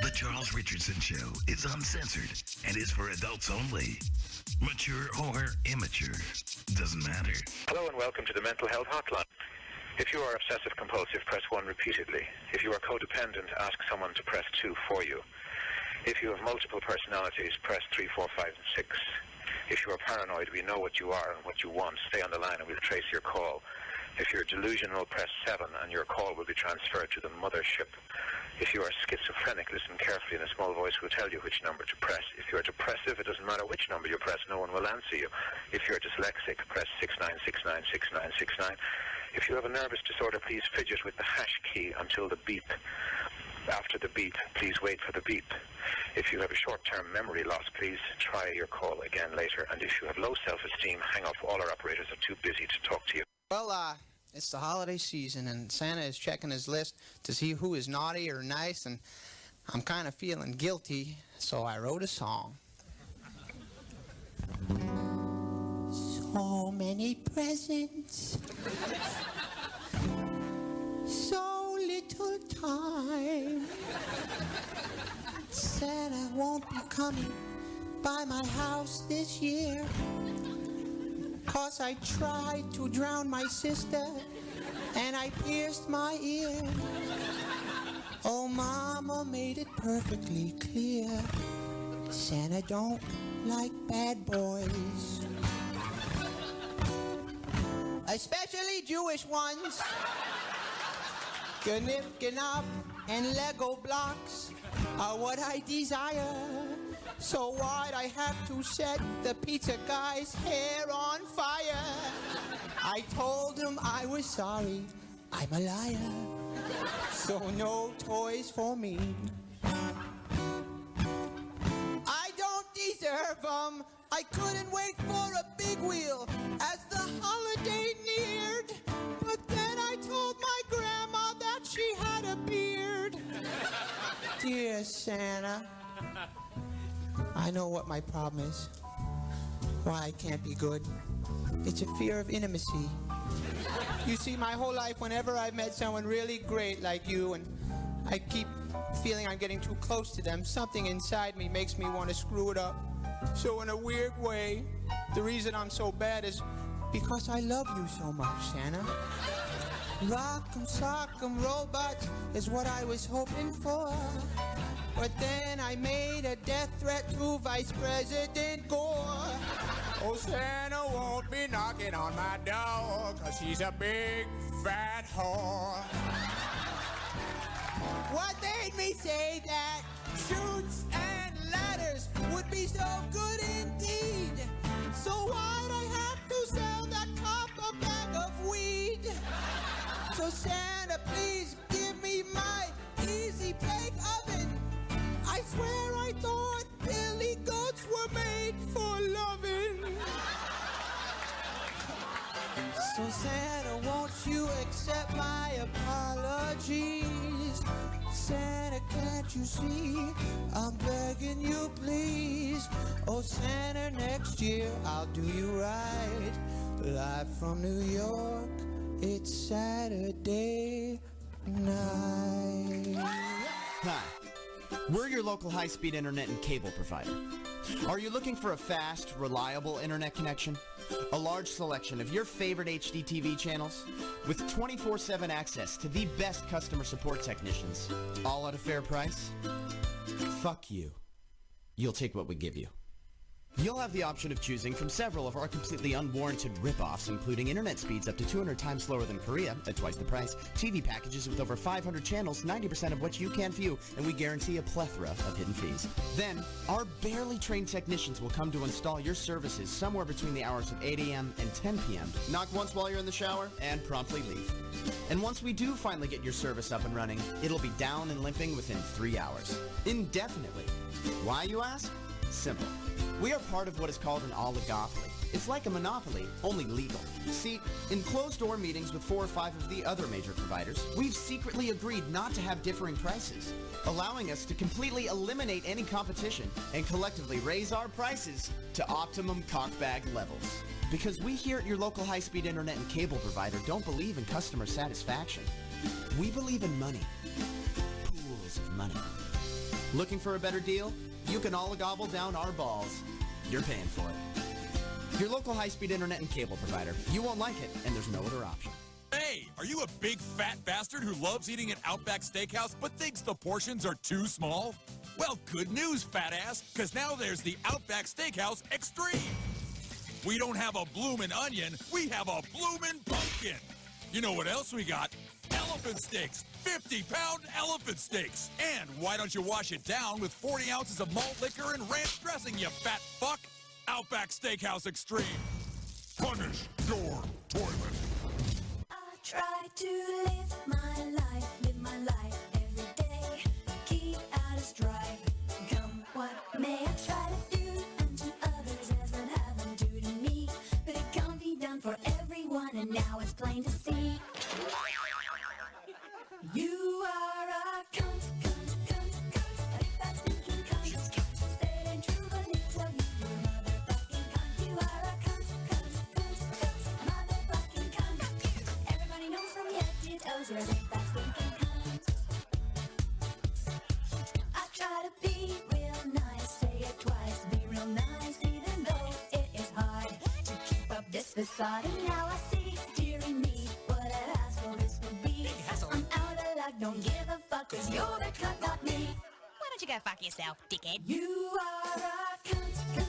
The Charles Richardson Show is uncensored and is for adults only. Mature or immature, doesn't matter. Hello and welcome to the Mental Health Hotline. If you are obsessive compulsive, press 1 repeatedly. If you are codependent, ask someone to press 2 for you. If you have multiple personalities, press 3, 4, 5, and 6. If you are paranoid, we know what you are and what you want. Stay on the line and we'll trace your call. If you're delusional, press 7 and your call will be transferred to the mothership. If you are schizophrenic, listen carefully and a small voice will tell you which number to press. If you are depressive, it doesn't matter which number you press, no one will answer you. If you're dyslexic, press 69696969. If you have a nervous disorder, please fidget with the hash key until the beep. After the beep, please wait for the beep. If you have a short-term memory loss, please try your call again later. And if you have low self-esteem, hang up. All our operators are too busy to talk to you. Well, it's the holiday season, and Santa is checking his list to see who is naughty or nice, and I'm kind of feeling guilty, so I wrote a song. So many presents, so little time. Santa won't be coming by my house this year, 'cause I tried to drown my sister and I pierced my ear. Oh, Mama made it perfectly clear, Santa don't like bad boys, especially Jewish ones. Gnip, gnop, and Lego blocks are what I desire. So why'd I have to set the pizza guy's hair on fire? I told him I was sorry, I'm a liar. So no toys for me. I don't deserve them. I couldn't wait for a big wheel as the holiday neared. But then I told my grandma that she had a beard. Dear Santa, I know what my problem is, why I can't be good. It's a fear of intimacy. You see, my whole life, whenever I've met someone really great like you, and I keep feeling I'm getting too close to them, something inside me makes me want to screw it up. So in a weird way, the reason I'm so bad is because I love you so much, Santa. Rock'em, sock'em, robots is what I was hoping for. But then I made a death threat to Vice President Gore. Oh, Santa won't be knocking on my door, 'cause she's a big fat whore. What made me say that chutes and ladders would be so good indeed? So why'd I have to sell that cop a bag of weed? So Santa, please give me my easy bake oven. I swear I thought billy goats were made for loving. So Santa, won't you accept my apologies? Santa, can't you see? I'm begging you, please. Oh, Santa, next year I'll do you right. Live from New York, it's Saturday night. Hi, we're your local high-speed internet and cable provider. Are you looking for a fast, reliable internet connection? A large selection of your favorite HDTV channels? With 24/7 access to the best customer support technicians, all at a fair price? Fuck you. You'll take what we give you. You'll have the option of choosing from several of our completely unwarranted rip-offs, including internet speeds up to 200 times slower than Korea at twice the price, TV packages with over 500 channels, 90% of which you can't view, and we guarantee a plethora of hidden fees. Then, our barely trained technicians will come to install your services somewhere between the hours of 8 a.m. and 10 p.m. Knock once while you're in the shower, and promptly leave. And once we do finally get your service up and running, it'll be down and limping within 3 hours. Indefinitely. Why, you ask? Simple. We are part of what is called an oligopoly. It's like a monopoly, only legal. See, in closed-door meetings with 4 or 5 of the other major providers, we've secretly agreed not to have differing prices, allowing us to completely eliminate any competition and collectively raise our prices to optimum cockbag levels. Because we here at your local high-speed internet and cable provider don't believe in customer satisfaction. We believe in money. Pools of money. Looking for a better deal? You can all gobble down our balls. You're paying for it. Your local high-speed internet and cable provider. You won't like it, and there's no other option. Hey, are you a big fat bastard who loves eating at Outback Steakhouse but thinks the portions are too small? Well, good news, fat ass, because now there's the Outback Steakhouse Extreme. We don't have a bloomin' onion, we have a bloomin' pumpkin. You know what else we got? Elephant steaks, 50-pound elephant steaks. And why don't you wash it down with 40 ounces of malt liquor and ranch dressing, you fat fuck? Outback Steakhouse Extreme. Punish your toilet. I try to live my life every day. Keep out of strife, come what may. I try to do unto others as I'd have them do to me. But it can't be done for everyone, and now it's plain to see. You are a cunt. I think that's thinking cunt. Said it ain't true, but it tell you you're a motherfucking cunt. You are a cunt. Motherfucking cunt. Everybody knows from your head to toes you're a big fat stinking cunt. I try to be real nice, say it twice, be real nice, even though it is hard to keep up this facade. And now I see, dearie me, what an asshole this would be. I'm out of luck, don't give a fuck, 'cause you're the cunt, not me. Why don't you go fuck yourself, dickhead? You are a cunt. I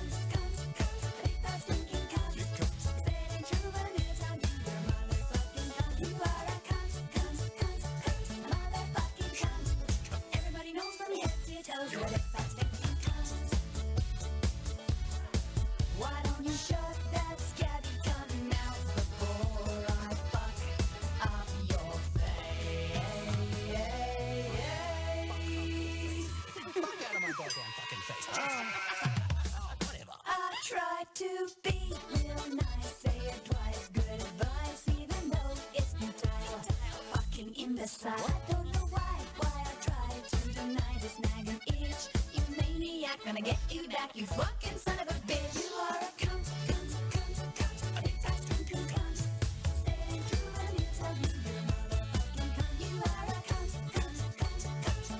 think that's stinking cunt. Said it ain't true, but it's how you you're a motherfucking cunt. You are a cunt. Motherfucking cunt. Everybody knows from your head to your toes you're a big fat stinking cunt. Why don't you shut that scabby cunt mouth before I fuck up your face? Fuck out of my goddamn fucking face. Whatever. I try to be real nice, say it twice, good advice, even though it's futile. Fucking imbecile. I don't know why I try to deny this nagging itch. You maniac, gonna get you back, you fucking son of a bitch. You are a cunt. A big fat stinking cunt. Said it ain't true, but it's how you you're a motherfucking cunt. You are a cunt.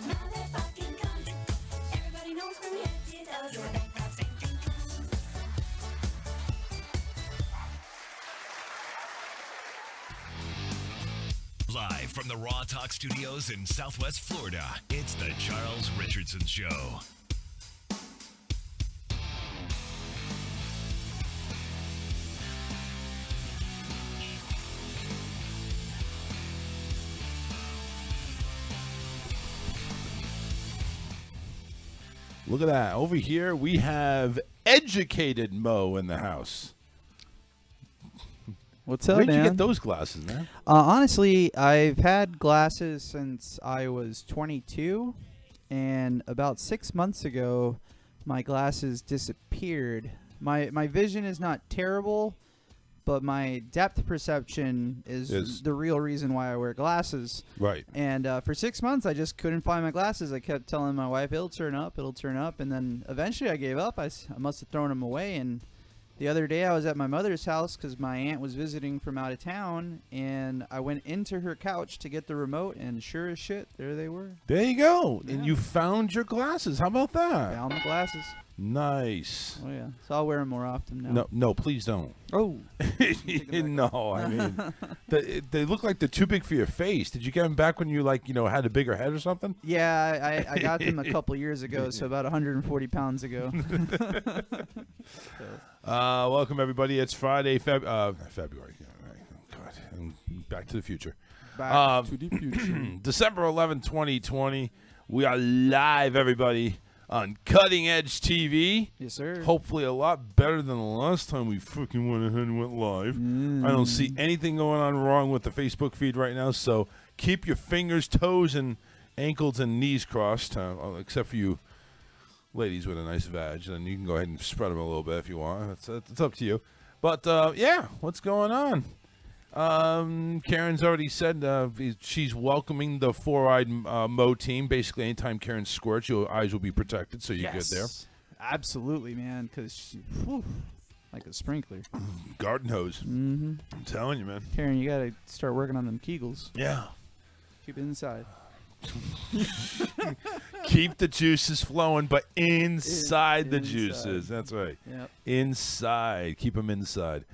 Motherfucking cunt. Everybody knows from your head to your toes you're a big fat stinking cunt. Live from the Raw Talk Studios in Southwest Florida, it's the Charles Richardson Show. Look at that. Over here, we have educated Mo in the house. What's up, Where'd man? you get those glasses, man? Honestly, I've had glasses since I was 22, and about 6 months ago, my glasses disappeared. My vision is not terrible, but my depth perception is the real reason why I wear glasses. Right. And for 6 months, I just couldn't find my glasses. I kept telling my wife, it'll turn up, and then eventually I gave up. I must have thrown them away, and the other day I was at my mother's house because my aunt was visiting from out of town, and I went into her couch to get the remote, and sure as shit, there they were. There you go. Yeah. And you found your glasses. How about that? Found the glasses. Nice. Oh, yeah. So I'll wear them more often now. No, please don't. Oh. No, I mean, they look like they're too big for your face. Did you get them back when you, had a bigger head or something? Yeah, I got them a couple years ago, so about 140 pounds ago. Welcome, everybody. It's Friday, February. Oh, God. And Back to the Future. Back to the future. December 11, 2020. We are live, everybody, on Cutting Edge TV. Yes, sir. Hopefully a lot better than the last time we freaking went ahead and went live. I don't see anything going on wrong with the Facebook feed right now, so keep your fingers, toes, and ankles and knees crossed, except for you ladies with a nice vag. Then you can go ahead and spread them a little bit if you want. It's up to you. But, yeah, what's going on? Karen's already said she's welcoming the Four-Eyed Mo team. Basically, anytime Karen squirts, your eyes will be protected, so you're good there. Absolutely, man, because like a sprinkler. Garden hose. Mm-hmm. I'm telling you, man. Karen, you got to start working on them Kegels. Yeah. Keep it inside. Keep the juices flowing, but inside the Inside. juices. That's right. Yep. Inside. Keep them inside.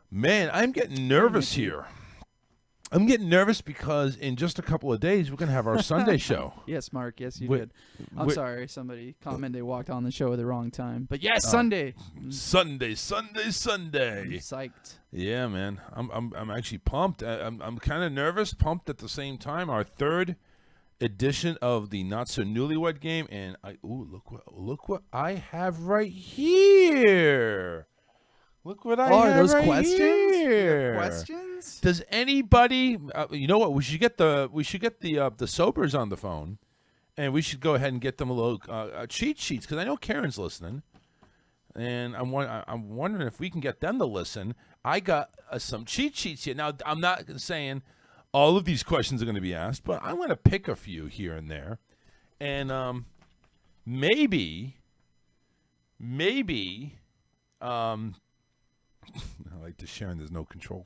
Man, I'm getting nervous here. I'm getting nervous because in just a couple of days, we're going to have our Sunday show. Yes, Mark. Yes, you Wait, did. I'm wait. sorry. Somebody commented they walked on the show at the wrong time. But yes, Sunday. Sunday. I'm psyched. Yeah, man. I'm actually pumped. I'm kind of nervous, pumped at the same time. Our third edition of the Not So Newlywed Game, and look what I have right here. Look what I have those right questions? here. Questions? Does anybody? You know what? We should get the sobers on the phone, and we should go ahead and get them a little cheat sheets because I know Karen's listening, and I'm wondering if we can get them to listen. I got some cheat sheets here. Now I'm not saying all of these questions are going to be asked, but I'm going to pick a few here and there, and maybe. I like to share and there's no control.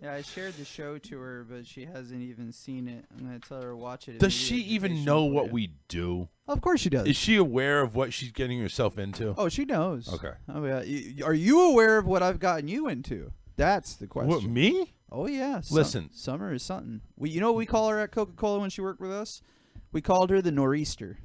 Yeah, I shared the show to her, but she hasn't even seen it. I'm going to tell her to watch it. Does she even know what we do? Of course she does. Is she aware of what she's getting herself into? Oh, she knows. Okay. Oh, yeah. Are you aware of what I've gotten you into? That's the question. What, me? Oh, yeah. Listen. Summer is something. You know what we call her at Coca-Cola when she worked with us? We called her the Nor'easter.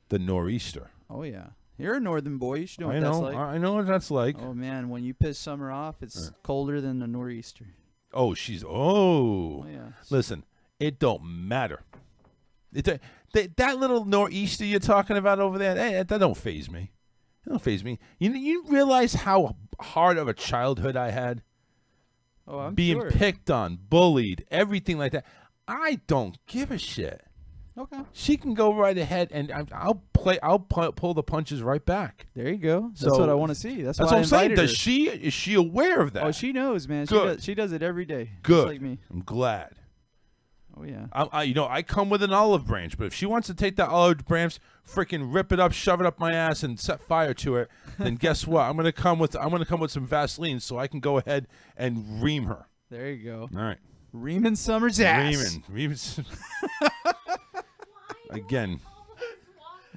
The Nor'easter. Oh, yeah. You're a northern boy. You should know what I that's know. like. I know what that's like. Oh, man. When you piss summer off, it's colder than the Nor'easter. Oh, Oh, yeah. Listen, it don't matter. That little Nor'easter you're talking about over there, that don't faze me. It don't faze me. You realize how hard of a childhood I had? Oh, I'm Being sure. picked on, bullied, everything like that. I don't give a shit. Okay. She can go right ahead, and I'll pull the punches right back. There you go. That's So- what I want to see. That's why what I I'm saying. invited Is she aware of that? her. Oh, she knows, man. Good. She does it every day. Good. Just like me. I'm glad. Oh, yeah. I come with an olive branch, but if she wants to take that olive branch, freaking rip it up, shove it up my ass, and set fire to it, then guess what? I'm gonna come with some Vaseline so I can go ahead and ream her. There you go. All right. Reaming Summer's ass. Reaming. Again.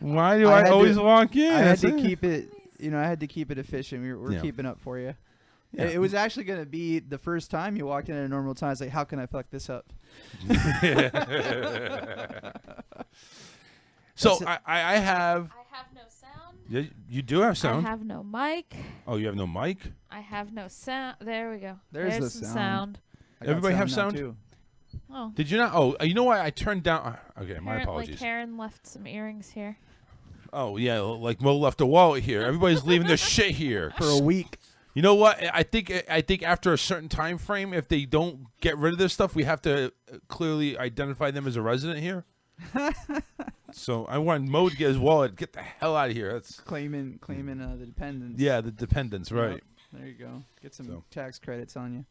Why do I had always to- walk in? I had That's to it. keep it. I had to keep it efficient. We're Yeah. keeping up for you. Yeah. It was actually going to be the first time you walked in at a normal time. It's like, how can I fuck this up? So That's I have. I have no sound. You do have sound. I have no mic. Oh, you have no mic. I have no sound. There we go. There's the some sound. I got Everybody have now, sound? too. Oh, Did you not? Oh, you know what? I turned down. Okay, my apparently apologies. Karen left some earrings here. Oh yeah, like Mo left a wallet here. Everybody's leaving their shit here For a week. You know what? I think after a certain time frame, if they don't get rid of this stuff, we have to clearly identify them as a resident here. So I want Mo to get his wallet. Get the hell out of here. That's Claiming the dependents. yeah, the dependents, right? Yep. There you go. Get some So. tax credits on you.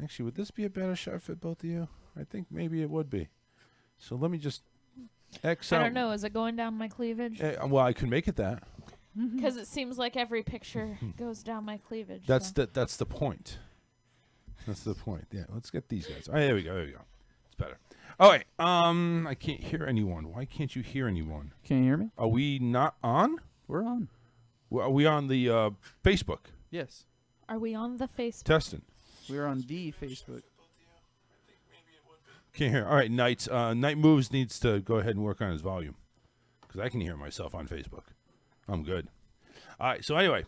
Actually, would this be a better shot for both of you? I think maybe it would be. So let me just X out. I don't know. Is it going down my cleavage? Well, I could make it that. Because it seems like every picture goes down my cleavage. That's so. That's the point. That's the point. Yeah, let's get these guys. Oh, there we go. There we go. It's better. All right. I can't hear anyone. Why can't you hear anyone? Can you hear me? Are we not on? We're on. Are we on the Facebook? Yes. Are we on the Facebook? Testing. We're on the Facebook. Can't hear. All right, Knights. Night Moves needs to go ahead and work on his volume because I can hear myself on Facebook. I'm good. All right. So anyway,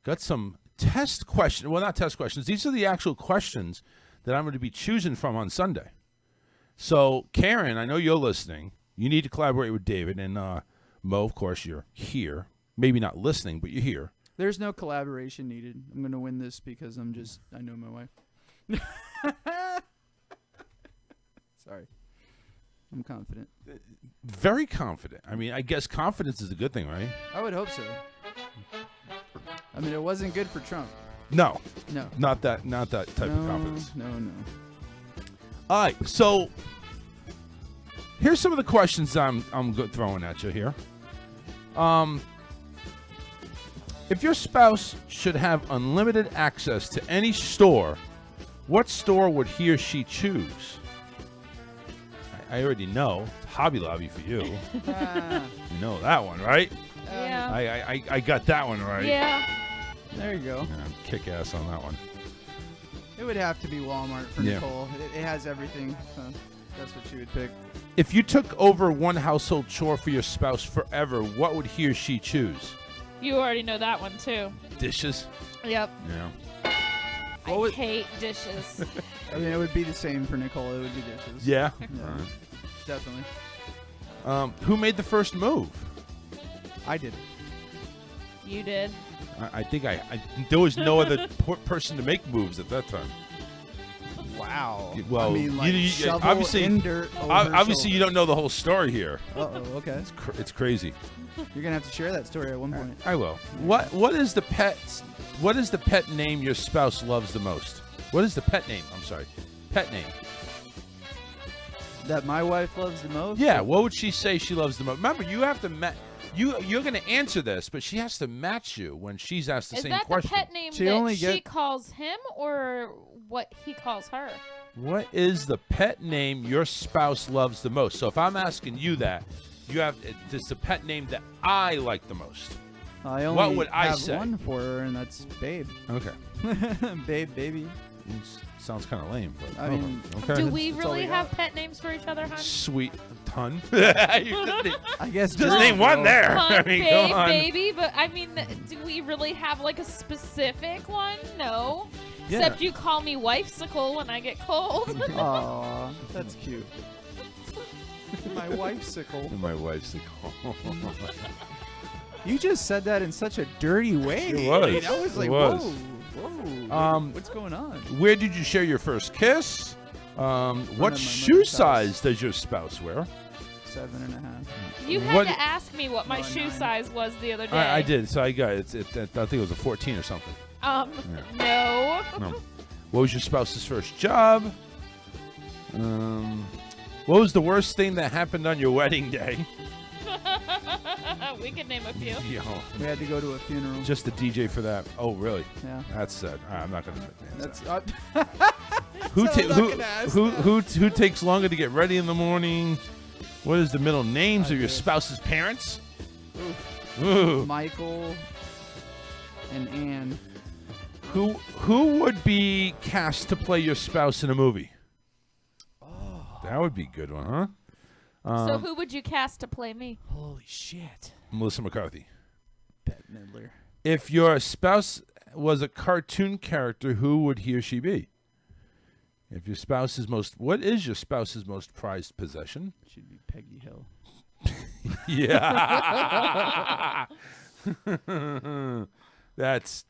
got some test questions. Well, not test questions. These are the actual questions that I'm going to be choosing from on Sunday. So Karen, I know you're listening. You need to collaborate with David and Mo. Of course, you're here. Maybe not listening, but you're here. There's no collaboration needed. I'm going to win this because I know my wife. Sorry. I'm confident. Very confident. I mean, I guess confidence is a good thing, right? I would hope so. I mean, it wasn't good for Trump. No. No. Not that type of confidence. No. All right, so here's some of the questions I'm throwing at you here. If your spouse should have unlimited access to any store, what store would he or she choose? I already know. Hobby Lobby for you. Ah, You know that one, right? Yeah. I got that one right. Yeah. there you go. Yeah, kick ass on that one. It would have to be Walmart for Yeah. Nicole. It has everything, so that's what she would pick. If you took over one household chore for your spouse forever, what would he or she choose? You already know that one too. Dishes? Yep. Yeah. I hate dishes. I mean, it would be the same for Nicole. It would be dishes. Yeah? Yeah. All right. Definitely. Who made the first move? I did. You did. I think there was no other person to make moves at that time. Wow. Well, I mean, like, you shovel obviously, in dirt over obviously you shoulder. don't know the whole story here. Uh-oh, okay. It's crazy. You're going to have to share that story at one point. I will. What is the pet name your spouse loves the most? What is the pet name? I'm sorry. Pet name. That my wife loves the most? Yeah, what would she say she loves the most? Remember, you have to you're going to answer this, but she has to match you when she's asked the Is same that question. the pet name She that only she get- calls him or what he calls her? What is the pet name your spouse loves the most? So if I'm asking you that, you have this the pet name that I like the most. I only What would I have say? one for her, and that's Babe. Okay. Babe, baby. Sounds kind of lame, but I mean, okay. Do we That's all really we have got. pet names for each other, hon? Sweet ton. I guess Just girl, name one girl. there. Hon, I mean, babe, come on. baby, but I mean, do we really have like a specific one? No. Yeah. Except you call me wifesicle when I get cold. Aw, that's cute. My wifesicle. My wife's like, You just said that in such a dirty way. It was. I was It like, was. whoa. What's going on? Where did you share your first kiss? What of my shoe mother's size house. does your spouse wear? 7.5. You had What- to ask me what my shoe 9. size was the other day. I did. So I got it. I think it was a 14 or something. No. No. What was your spouse's first job? What was the worst thing that happened on your wedding day? We could name a few. Yo, We had to go to a funeral. just the DJ for that. Oh, really? Yeah. That's sad. I'm not gonna. That's Who So I'm not gonna ask who takes longer to get ready in the morning? What is the middle names I of your do. spouse's parents? Oof. Ooh. Michael and Anne. Who would be cast to play your spouse in a movie? Oh, that would be a good one, huh? So who would you cast to play me? Holy shit. Melissa McCarthy. Bette Midler. If your spouse was a cartoon character, who would he or she be? If your spouse's what is your spouse's most prized possession? She'd be Peggy Hill. Yeah. That's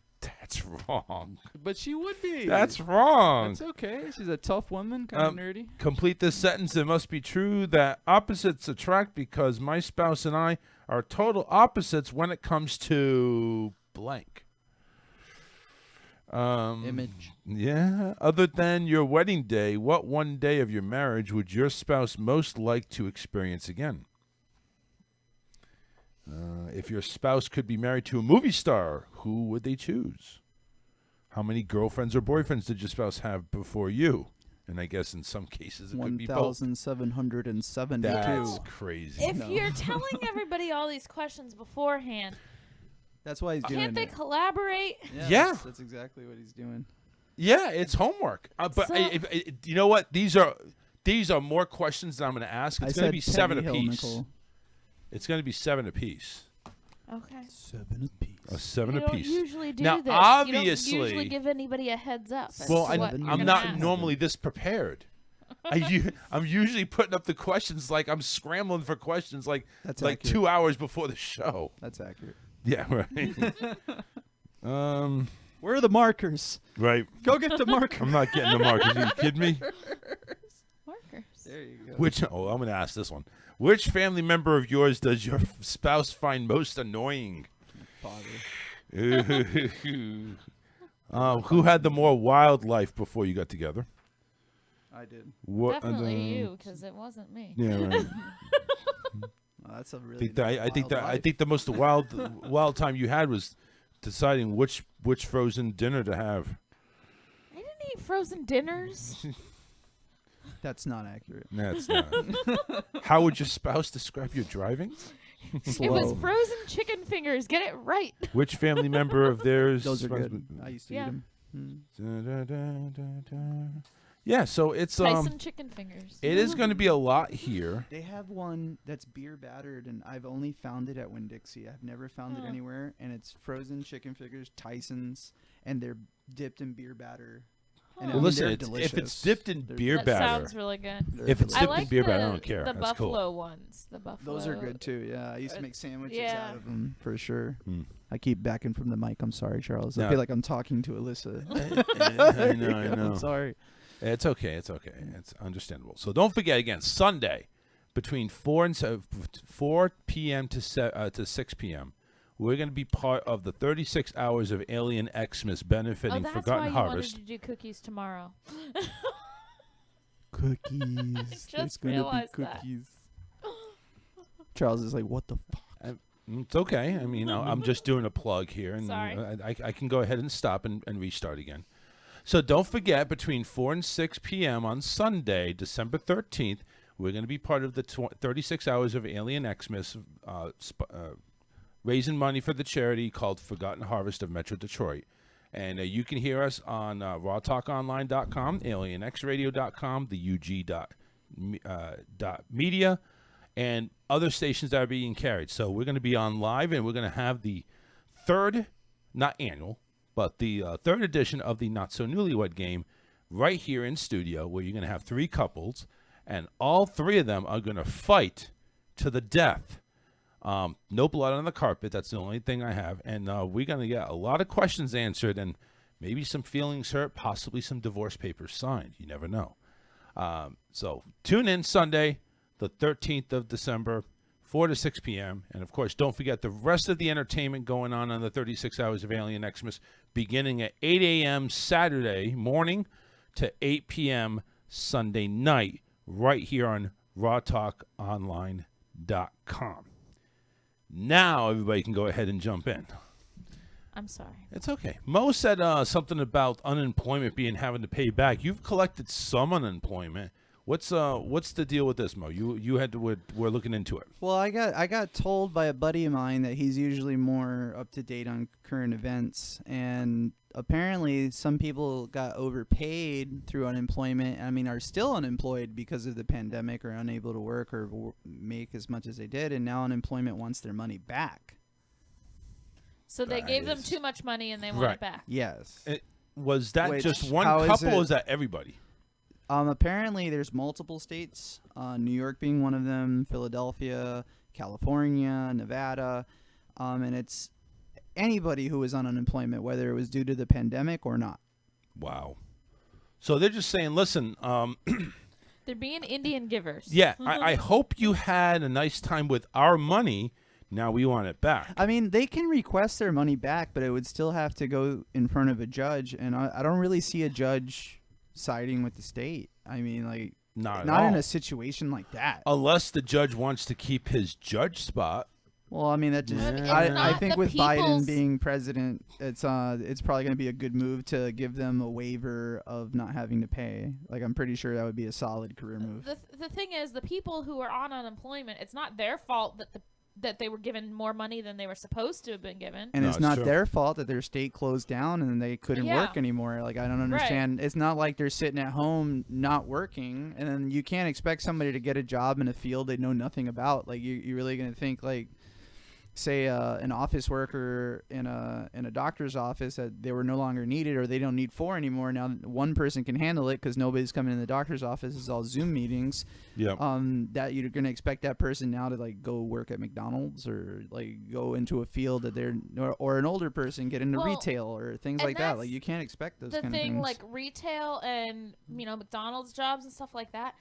wrong. But she would be. That's wrong. That's okay. She's a tough woman, kind of nerdy. Complete this sentence. It must be true that opposites attract because my spouse and I are total opposites when it comes to blank. Image. Yeah. Other than your wedding day, what one day of your marriage would your spouse most like to experience again? If your spouse could be married to a movie star, who would they choose? How many girlfriends or boyfriends did your spouse have before you? And I guess in some cases it could be both. 1,772. That's crazy. If you're telling everybody all these questions beforehand, That's why he's doing can't they it. collaborate? Yeah. That's exactly what he's doing. Yeah, it's homework. But So- you know what? These are more questions than I'm going to ask. It's going to be 7 Peggy Hill, apiece. Nicole. It's going to be 7 apiece. Okay. 7 apiece. A 7 You don't apiece. usually do Now, this. You obviously, don't usually give anybody a heads up. as well, to what I'm you're gonna not ask. normally this prepared. I'm usually putting up the questions like I'm scrambling for questions like That's like accurate. 2 hours before the show. That's accurate. Yeah, right. Where are the markers? Right. Go get the markers. I'm not getting the markers. Are you kidding me? Markers. There you go. I'm going to ask this one. Which family member of yours does your spouse find most annoying? Father. Who had the more wild life before you got together? I did. What? Definitely you, because it wasn't me. Yeah, right. Oh, that's a really. I think the most wild time you had was deciding which frozen dinner to have. I didn't eat frozen dinners. That's not accurate. That's not. How would your spouse describe your driving? It was Slow. frozen chicken fingers. Get it right. Which family member of theirs? Those are good. I used to eat Yeah. them. Yeah, so it's Tyson chicken fingers. it is going to be a lot here. They have one that's beer battered, and I've only found it at Winn-Dixie. I've never found it anywhere, and it's frozen chicken fingers, Tyson's, and they're dipped in beer batter. And I Well, mean, listen, they're if it's delicious. dipped in beer That batter, sounds really good. if it's I dipped like in beer batter, I the- don't care. The That's cool. buffalo ones. The buffalo. Those are good too. Yeah, I used to make sandwiches yeah. out of them for sure. Hmm. I keep backing from the mic. I'm sorry, Charles. I No. feel like I'm talking to Alyssa. I know, I know. I'm sorry. It's okay. It's okay. It's understandable. So don't forget again, Sunday, between 4 p.m. to 6 p.m., we're going to be part of the 36 hours of Alien Xmas benefiting that's Forgotten why you Harvest. wanted to do cookies tomorrow. Cookies. There's just gonna be realized that. cookies. Charles is like, what the fuck? It's okay. I mean, I'm just doing a plug here, and Sorry. I can go ahead and stop and restart again. So don't forget, between 4 and 6 p.m. on Sunday, December 13th, we're going to be part of the 36 hours of Alien Xmas, raising money for the charity called Forgotten Harvest of Metro Detroit. And you can hear us on rawtalkonline.com, alienxradio.com, the UG.media, and other stations that are being carried. So we're going to be on live, and we're going to have the third, not annual, but the third edition of the Not So Newlywed Game right here in studio, where you're going to have 3 couples, and all 3 of them are going to fight to the death. No blood on the carpet. That's the only thing I have. And we're going to get a lot of questions answered, and maybe some feelings hurt, possibly some divorce papers signed. You never know. So tune in Sunday, the 13th of December, 4 to 6 p.m. And, of course, don't forget the rest of the entertainment going on the 36 Hours of Alien Xmas, beginning at 8 a.m. Saturday morning to 8 p.m. Sunday night, right here on rawtalkonline.com. Now everybody can go ahead and jump in. I'm sorry. It's okay. Mo said something about unemployment being having to pay back. You've collected some unemployment. What's the deal with this, Mo? You had to we're looking into it. Well, I got told by a buddy of mine that he's usually more up to date on current events, and apparently some people got overpaid through unemployment. I mean, are still unemployed because of the pandemic, or unable to work or make as much as they did, and now unemployment wants their money back. So they gave them too much money and they want it back. Yes. Was that Which, just one how is couple, or it- is that everybody? Apparently there's multiple states, New York being one of them, Philadelphia, California, Nevada, and it's anybody who was on unemployment, whether it was due to the pandemic or not. Wow. So they're just saying, listen, They're being Indian givers. yeah, I hope you had a nice time with our money. Now we want it back. I mean, they can request their money back, but it would still have to go in front of a judge, and I don't really see a judge siding with the state. I mean, like, Not not in all. a situation like that. Unless the judge wants to keep his judge spot. Well, I mean, that just It's I not think the with Biden people's- being president, it's probably going to be a good move to give them a waiver of not having to pay. Like, I'm pretty sure that would be a solid career move. The thing is, the people who are on unemployment, it's not their fault that they were given more money than they were supposed to have been given. And No, it's it's not true. their fault that their state closed down and they couldn't Yeah. work anymore. Like, I don't understand. It's not like they're sitting at home not working, and then you can't expect somebody to get a job in a field they know nothing about. Like, you're really going to think, like, say an office worker in a doctor's office that they were no longer needed, or they don't need 4 anymore. Now one person can handle it because nobody's coming in the doctor's office. It's all Zoom meetings. Yeah. That you're going to expect that person now to, like, go work at McDonald's, or, like, go into a field that they're, or an older person get into Well, retail or things and like that. that's Like, you can't expect those The kind of thing, things. like retail and McDonald's jobs and stuff like that,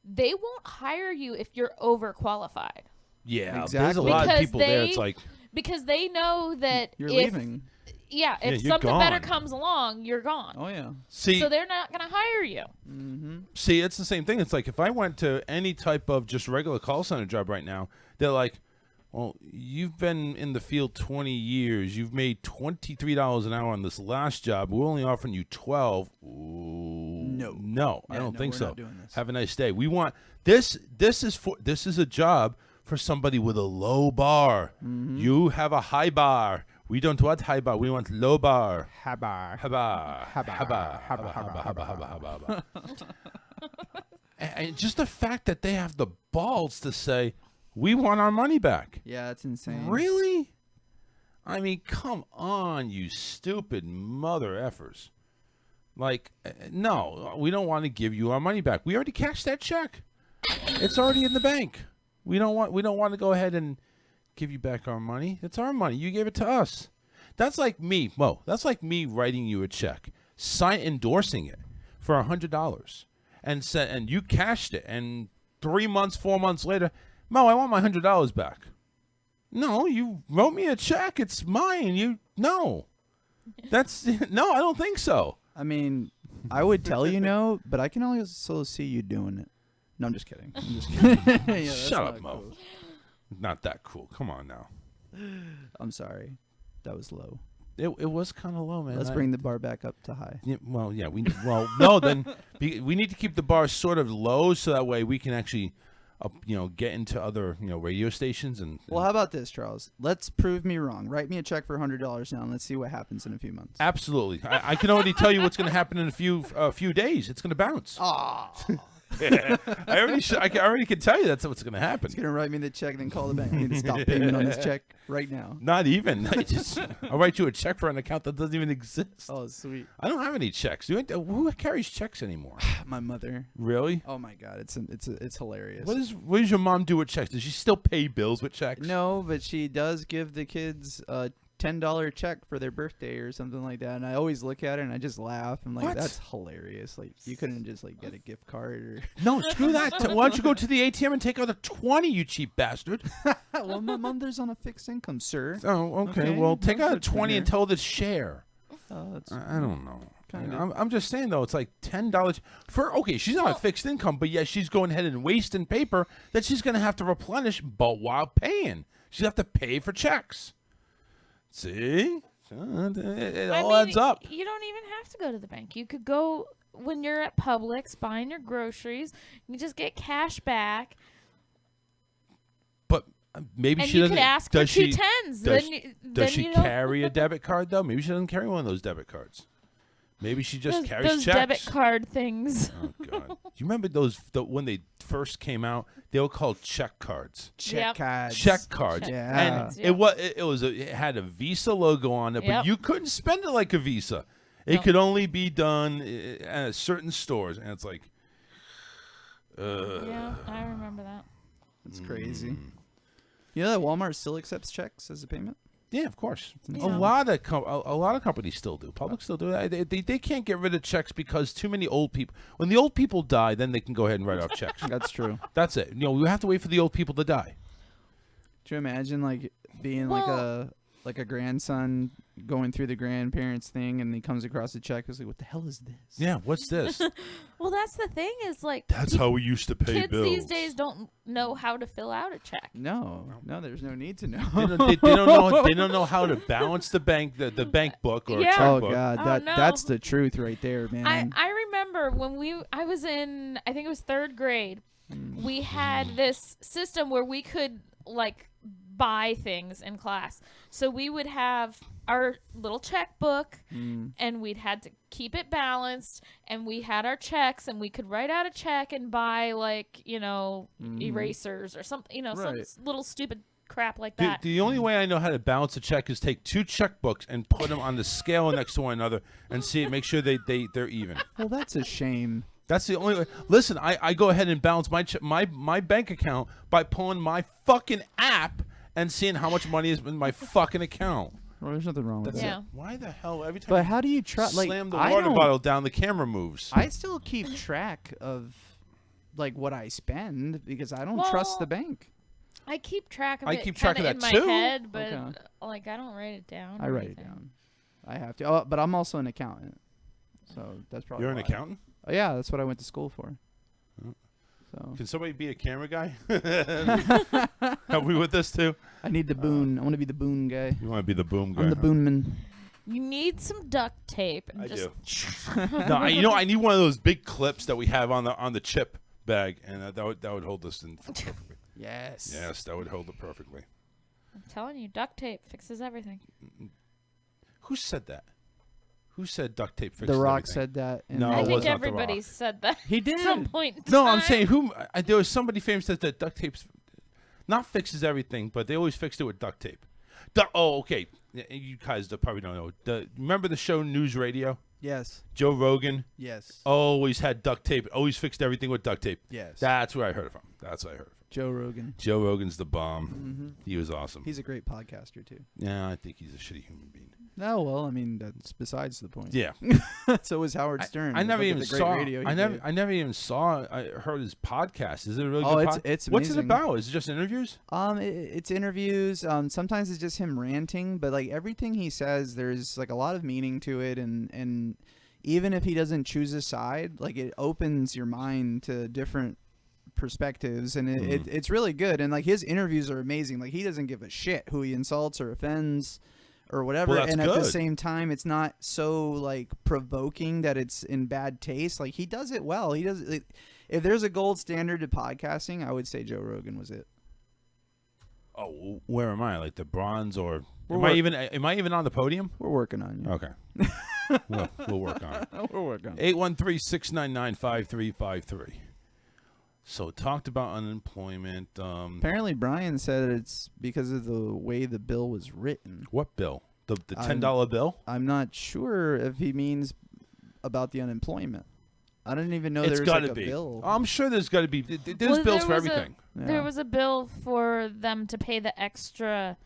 they won't hire you if you're overqualified. Yeah, there's a Exactly. lot of Because people there. It's they- like, Because they know that you're if, leaving. Yeah, if you're something better gone. comes along, you're gone. Oh yeah. see, So they're not going to hire you. See, it's the same thing. It's like if I went to any type of just regular call center job right now, they're like, well, you've been in the field 20 years. You've made $23 an hour on this last job. We're only offering you 12. Ooh. No, I Yeah, don't no, think we're so. not doing this. Have a nice day. We want this. This is a job for somebody with a low bar. Mm-hmm. You have a high bar. We don't want high bar. We want low bar. Habar. Haba. Haba. Haba. Haba. Haba. And just the fact that they have the balls to say, we want our money back. Yeah, that's insane. Really? I mean, come on, you stupid mother effers. Like, no, we don't want to give you our money back. We already cashed that check. It's already in the bank. We don't want to go ahead and give you back our money. It's our money. You gave it to us. That's like me, Mo. That's like me writing you a check, endorsing it for $100, and you cashed it, and 3 months, 4 months later, Mo, I want my $100 back. No, you wrote me a check. It's mine. No, I don't think so. I mean, I would tell you no, but I can also see you doing it. No, I'm just kidding. Yeah, Shut up, not Mo. cool. Not that cool. Come on now. I'm sorry. That was low. It was kind of low, man. Let's bring the bar back up to high. Yeah, no. Then we need to keep the bar sort of low so that way we can actually, get into other radio stations and. Well, how about this, Charles? Let's prove me wrong. Write me a check for $100 now, and let's see what happens in a few months. Absolutely, I can already tell you what's going to happen in a few days. It's going to bounce. Oh. I already can tell you that's what's going to happen. He's going to write me the check and then call the bank. I need to stop payment on this check right now. Not even. I'll write you a check for an account that doesn't even exist. Oh, sweet. I don't have any checks. Who carries checks anymore? My mother. Really? Oh my God, it's hilarious. What does your mom do with checks? Does she still pay bills with checks? No, but she does give the kids a $10 check for their birthday or something like that, and I always look at it and I just laugh. I'm like, What? that's hilarious. Like, you couldn't just get a gift card or. No, screw that. Why don't you go to the ATM and take out a 20, you cheap bastard? Well, my mother's on a fixed income, sir. Oh, okay. Well, take out a 20 and tell her to share. That's I don't know. Kinda. I'm just saying though, it's like $10 for. Okay, she's on a fixed income, but yet she's going ahead and wasting paper that she's going to have to replenish, but while paying, she's have to pay for checks. See, it all adds up. You don't even have to go to the bank. You could go when you're at Publix buying your groceries. You just get cash back. But maybe And she you doesn't. could ask for does she, 2 10s. Does she you don't- carry a debit card though? Maybe she doesn't carry one of those debit cards. Maybe she just those, carries those checks. debit card things. Oh God! Do you remember when they first came out? They were called check cards. check Yep. cards. Check cards. Yeah. And it had a Visa logo on it, Yep. but you couldn't spend it like a Visa. It No. could only be done at certain stores, and it's like, Yeah, I remember that. That's crazy. You know that Walmart still accepts checks as a payment? yeah, of course. Yeah. A lot of companies still do. Public still do that. They can't get rid of checks because too many old people. When the old people die, then they can go ahead and write off checks. That's true. That's it. We have to wait for the old people to die. Do you imagine being like a grandson going through the grandparents thing and he comes across a check? It's like, what the hell is this? Yeah, what's this? Well, that's the thing is That's how we used to pay kids bills. these days don't know how to fill out a check. No, there's no need to know. They don't know how to balance the bank bank book or Yeah. a Oh checkbook. God, Oh, that no. that's the truth right there, man. I remember when I was in, I think it was 3rd grade, we had this system where we could buy things in class. So we would have our little checkbook and we'd had to keep it balanced, and we had our checks, and we could write out a check and buy erasers or something, Right. some little stupid crap like The, that. the only way I know how to balance a check is take 2 checkbooks and put them on the scale next to one another and make sure they're even. Well, that's a shame. That's the only way. Listen, I go ahead and balance my bank account by pulling my fucking app and seeing how much money is in my fucking account. Well, there's nothing wrong with That's that. Yeah. it. Why the hell every time But you how do you try? slam the I water don't- bottle down, the camera moves? I still keep track of what I spend because I don't trust the Well, bank. I keep track of I it keep track kinda of in that my too. head, but Okay. I don't write it down. I or write it anything. down. I have to. Oh, but I'm also an accountant, so that's probably. You're an why. accountant? Oh, yeah, that's what I went to school for. So Can somebody be a camera guy? Help me with this too. I need the boon. I want to be the boon guy. You want to be the boom guy? I'm the huh? boonman. You need some duct tape. And I just do. No, I need one of those big clips that we have on the chip bag, and that would hold this in perfectly. Yes. Yes, that would hold it perfectly. I'm telling you, duct tape fixes everything. Who said that? Who said duct tape fixes The Rock everything? said that. No, I it think was not The everybody Rock. said that. He did. At some point. In No, I'm time. saying who? There was somebody famous that duct tape's not fixes everything, but they always fixed it with duct tape. Okay. You guys probably don't know. Remember the show News Radio? Yes. Joe Rogan Yes. always had duct tape. Always fixed everything with duct tape. Yes. That's where I heard it from. That's where I heard it from. Joe Rogan. Joe Rogan's the bomb. He was awesome. He's a great podcaster too. Yeah, I think he's a shitty human being. No, well, I mean that's besides the point. Yeah. So was Howard Stern. I never Look at even the great saw. radio he I never. gave. I never even saw. I heard his podcast. Is it a really Oh, good it's- podcast? it's What's it amazing. about? Is it just interviews? It's interviews. Sometimes it's just him ranting, but like everything he says, there's like a lot of meaning to it, and even if he doesn't choose a side, like it opens your mind to different perspectives, and it's really good. And like his interviews are amazing. Like he doesn't give a shit who he insults or offends or whatever. Well, that's and at the good. same time, it's not so like provoking that it's in bad taste. Like he does it well. He does. If there's a gold standard to podcasting, I would say Joe Rogan was it. Oh, where am I? Like the bronze, or We're am I even on the podium? We're working on you. Okay. we'll work on it. We're working on it. 813-699-5353. So talked about unemployment. Apparently, Brian said it's because of the way the bill was written. What bill? The $10 bill? I'm not sure if he means about the unemployment. I didn't even know It's there was got like to a be. bill. I'm sure there's got to be. There's Well, bills there for was everything. There was a bill for them to pay the extra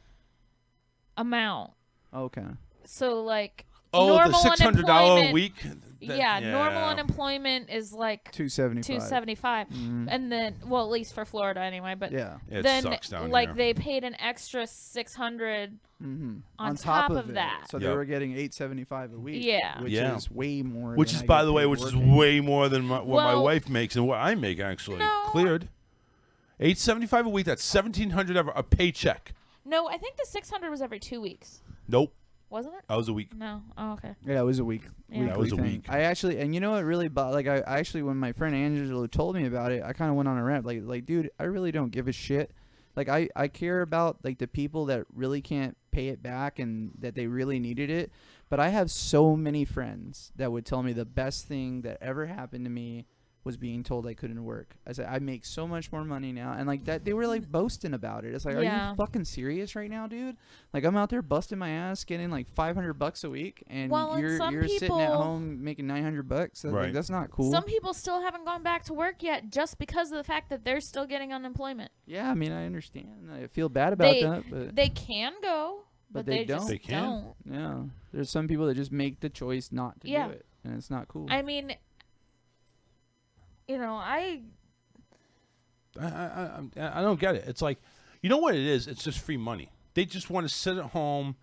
amount. Okay. So like Oh, the normal $600 a unemployment- week. Yeah, normal unemployment is like $275. and then well, at least for Florida anyway. But Yeah. It then sucks down like here. they paid an extra $600 On top of of it. that. So they were getting $875 a week. Yeah. Which Yeah. is way more. Which than is, I by get the way, paid which is working. way more than what my Well- wife makes and what I make actually. No. Cleared. $875 a week. That's $1,700 a paycheck. No, I think the 600 was every 2 weeks, Nope. wasn't it? That was a week. No. Oh, okay. Yeah, it was a week. Yeah. That was a weekly thing. week. I actually, and you know what really, I actually, when my friend Angelo told me about it, I kind of went on a rant. Like, dude, I really don't give a shit. Like, I care about like the people that really can't pay it back and that they really needed it. But I have so many friends that would tell me the best thing that ever happened to me was being told I couldn't work. I said, I make so much more money now. And like that, they were like boasting about it. It's like, are Yeah. you fucking serious right now, dude? Like I'm out there busting my ass, getting like $500 a week, and Well, and you're some sitting at people- home making $900. Like, Right. that's not cool. Some people still haven't gone back to work yet just because of the fact that they're still getting unemployment. Yeah, I mean, I understand. I feel bad about They that, but they can go, But but they they just don't. They can. don't. yeah, there's some people that just make the choice not to Yeah. do it, and it's not cool. I mean, you know, I don't get it. It's like, you know what it is? It's just free money. They just want to sit at home,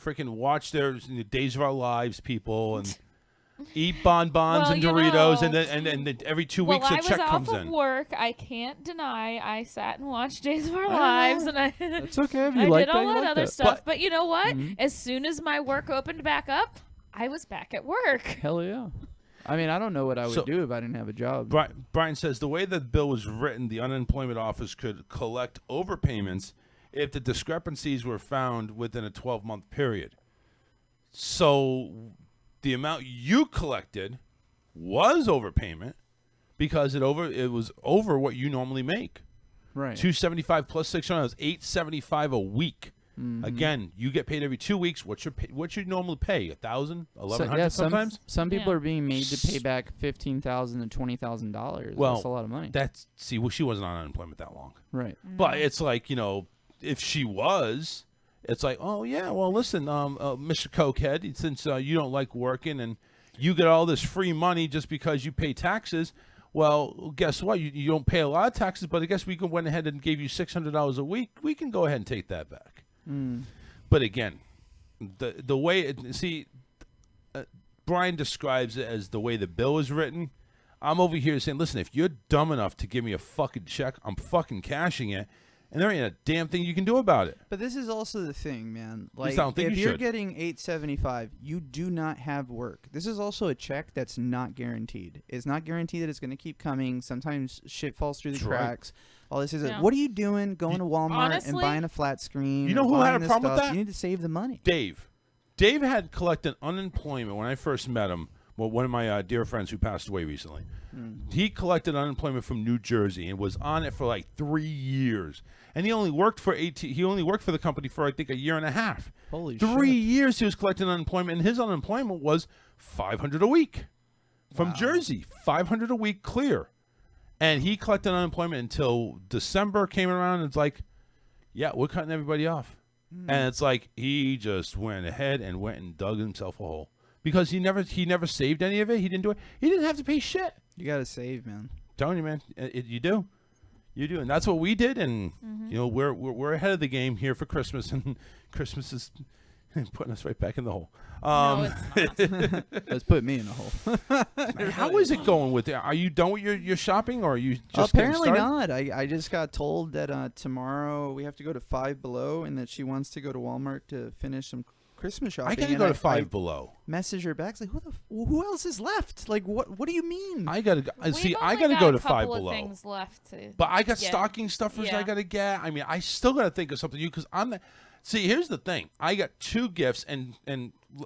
freaking watch their Days of Our Lives people and eat bonbons Well, and you Doritos, know- and then every 2 well, weeks a I was check off comes of in. work. I can't deny I sat and watched Days of Our Lives, and I It's okay if you I like did that. all you that like other that. stuff. But you know what? Mm-hmm. As soon as my work opened back up, I was back at work. Hell yeah. I mean, I don't know what I would So- do if I didn't have a job. Brian says the way the bill was written, the unemployment office could collect overpayments if the discrepancies were found within a 12-month period. So the amount you collected was overpayment because it was over what you normally make. Right. $275 plus $600 is $875 a week. Again, you get paid every 2 weeks. What's your normal pay? $1,000, $1,100 sometimes. Some people Yeah. are being made to pay back $15,000 to $20,000. Well, that's a lot of money. She wasn't on unemployment that long. Right. But it's like, if she was, it's like, oh yeah, well listen, Mr. Cokehead, since you don't like working and you get all this free money just because you pay taxes, well, guess what? You don't pay a lot of taxes, but I guess we went ahead and gave you $600 a week. We can go ahead and take that back. But again, the way Brian describes it as the way the bill is written. I'm over here saying, listen, if you're dumb enough to give me a fucking check, I'm fucking cashing it. and there ain't a damn thing you can do about it. But this is also the thing, man. I Like, don't think if you you're should. getting $875, you do not have work. This is also a check that's not guaranteed. It's not guaranteed that it's going to keep coming. Sometimes shit falls through the That's right. cracks. All this is, Yeah. what are you doing going to Walmart and Honestly- buying a flat screen? You know or who had buying a this problem with stuff? that? You need to save the money. Dave. Dave had collected unemployment when I first met him. Well, one of my dear friends who passed away recently. He collected unemployment from New Jersey and was on it for like 3 years. And he only worked for the company for I think a year and a half. Holy 3 shit. years he was collecting unemployment, and his unemployment was $500 a week from Jersey. $500 a week clear. And he collected unemployment until December came around, and it's like, yeah, we're cutting everybody off. And it's like he just went ahead and went and dug himself a hole because he never saved any of it. He didn't do it. He didn't have to pay shit. You got to save, man. Telling you, man, you do, and that's what we did. And you know, we're ahead of the game here for Christmas, and Christmas is putting us right back in the hole. No, it's not. Let's put me in a hole. How is it going with it? Are you done with your shopping, or are you just Apparently getting started? not. I just got told that tomorrow we have to go to Five Below, and that she wants to go to Walmart to finish some Christmas shopping. I gotta and go to Five Below. Message her back. It's like, who else is left? Like, what do you mean? I gotta go. See, We've I only gotta got go a to Five couple of Below. things left to But I got get. stocking stuffers I Yeah. gotta get. I mean, I still gotta think of something to you because I'm the. See, here's the thing. I got 2 gifts, and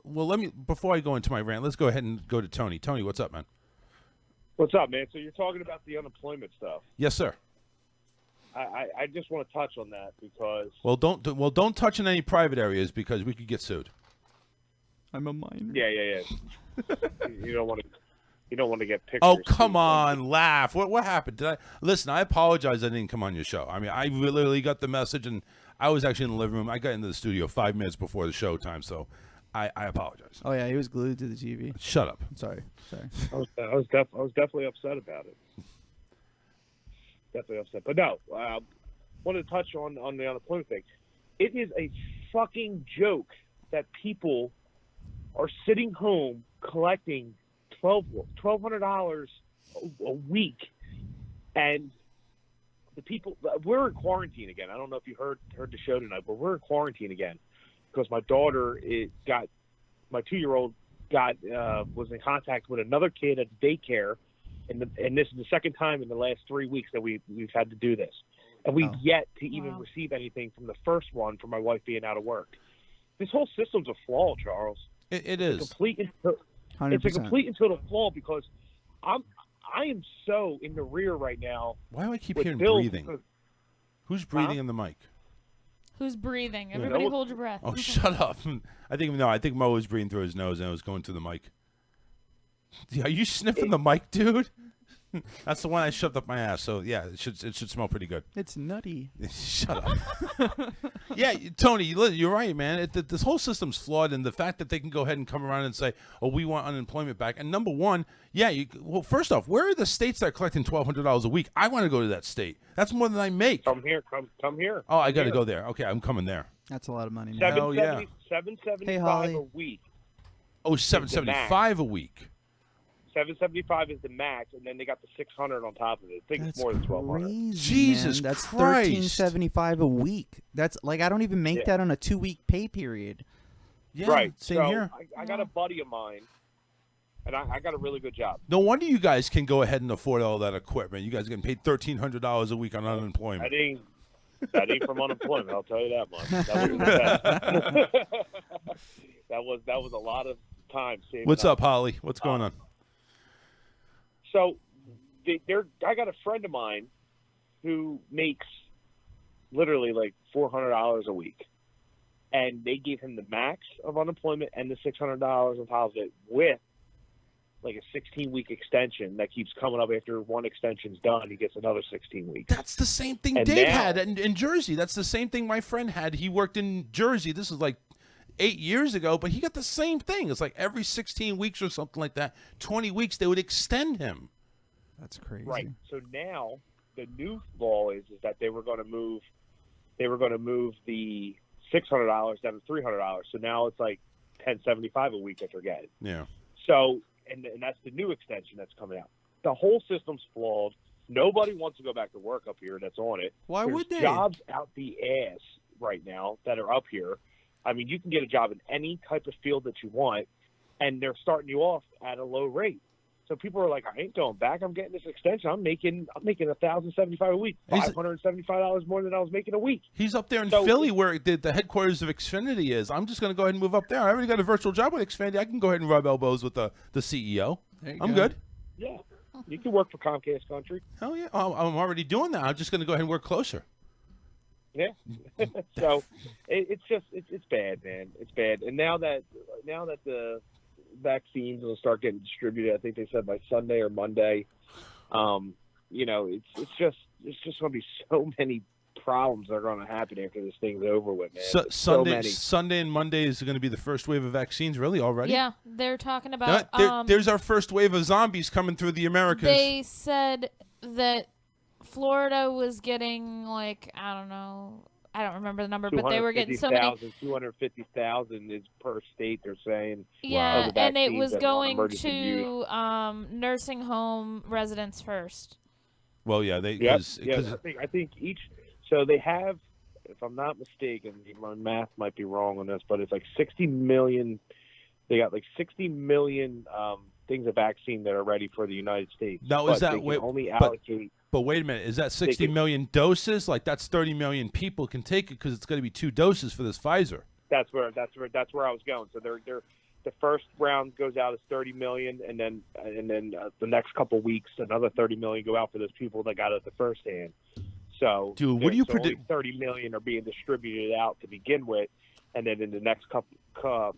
well, let me before I go into my rant. Let's go ahead and go to Tony. Tony, what's up, man? What's up, man? So you're talking about the unemployment stuff. Yes, sir. I just want to touch on that because Well, don't touch in any private areas because we could get sued. I'm a minor. yeah. you don't want to get pictures. Oh, come on, laugh. What happened? Did I listen? I apologize. I didn't come on your show. I mean, I literally got the message, and I was actually in the living room. I got into the studio 5 minutes before the show time, so I apologize. Oh yeah, he was glued to the TV. Shut up. Sorry. I was definitely upset about it. Definitely upset, but no. Wanted to touch on the unemployment thing. It is a fucking joke that people are sitting home collecting $1,200 a week, and the people, we're in quarantine again. I don't know if you heard the show tonight, but we're in quarantine again because my daughter my 2-year-old was in contact with another kid at daycare, and this is the second time in the last 3 weeks that we've had to do this, and we've yet to even receive anything from the first one from my wife being out of work. This whole system's a flaw, Charles. It is. It's a complete and total flaw because I am so in the rear right now. Why do I keep with hearing bills breathing? because- Who's breathing in the mic? Who's breathing? Everybody hold your breath. Oh, shut up. I think Mo was breathing through his nose and it was going through the mic. Are you sniffing the mic, dude? That's the one I shoved up my ass. So yeah, it should smell pretty good. It's nutty. Shut up. Yeah, Tony, you're right, man. This whole system's flawed, and the fact that they can go ahead and come around and say, "Oh, we want unemployment back." And number one, well, first off, where are the states that are collecting $1,200 a week? I want to go to that state. That's more than I make. Come here. Oh, I got to go there. Okay, I'm coming there. That's a lot of money, man. Hell yeah. $775 a week. Oh, $775 a week. $775 is the max, and then they got the $600 on top of it. I think it's more than $1,200. Crazy, Jesus man. That's Christ. $1,375 a week. That's like I don't even make that on a 2-week pay period. Yeah, Right. Same so here. I got a buddy of mine, and I got a really good job. No wonder you guys can go ahead and afford all that equipment. You guys are getting paid $1,300 a week on unemployment. That ain't from unemployment. I'll tell you that much. That was that was a lot of time saving. What's up, Holly? What's going on? So, I got a friend of mine who makes literally like $400 a week, and they gave him the max of unemployment and the $600 on top of it with like a 16-week extension that keeps coming up after one extension's done. He gets another 16 weeks. That's the same thing And Dave now- had in Jersey. That's the same thing my friend had. He worked in Jersey. This is like 8 years ago, but he got the same thing. It's like every 16 weeks or something like that, 20 weeks, they would extend him. That's crazy. Right. So now the new law is that they were going to move the $600 down to $300. So now it's like $1,075 a week that they're getting. Yeah. So and that's the new extension that's coming out. The whole system's flawed. Nobody wants to go back to work up here that's on it. Why There's would they? Jobs out the ass right now that are up here. I mean, you can get a job in any type of field that you want, and they're starting you off at a low rate. So people are like, I ain't going back. I'm getting this extension. I'm making $1,075 a week, $575 more than I was making a week. He's up there in Philly where the headquarters of Xfinity is. I'm just going to go ahead and move up there. I already got a virtual job with Xfinity. I can go ahead and rub elbows with the CEO. I'm good. Yeah, you can work for Comcast Country. Hell yeah. I'm already doing that. I'm just going to go ahead and work closer. Yeah. So it's bad, man. It's bad. And now that the vaccines will start getting distributed, I think they said by Sunday or Monday. It's just going to be so many problems that are going to happen after this thing's over with, man. Sunday and Monday is going to be the first wave of vaccines, really, already? Yeah, they're talking about... there's our first wave of zombies coming through the Americas. They said that Florida was getting, like, I don't remember the number, but they were getting so many... 250,000 is per state, they're saying. Yeah, and it was going to nursing home residents first. Well, yeah, I think each... So they have, if I'm not mistaken, my math might be wrong on this, but it's like 60 million. They got like 60 million things of vaccine that are ready for the United States. Now, is that only allocate? But wait a minute, is that 60 million doses? Like that's 30 million people can take it because it's going to be 2 doses for this Pfizer. That's where I was going. So they're the first round goes out as 30 million, and then the next couple weeks another 30 million go out for those people that got it the first hand. So, dude, what do you predict? 30 million are being distributed out to begin with, and then in the next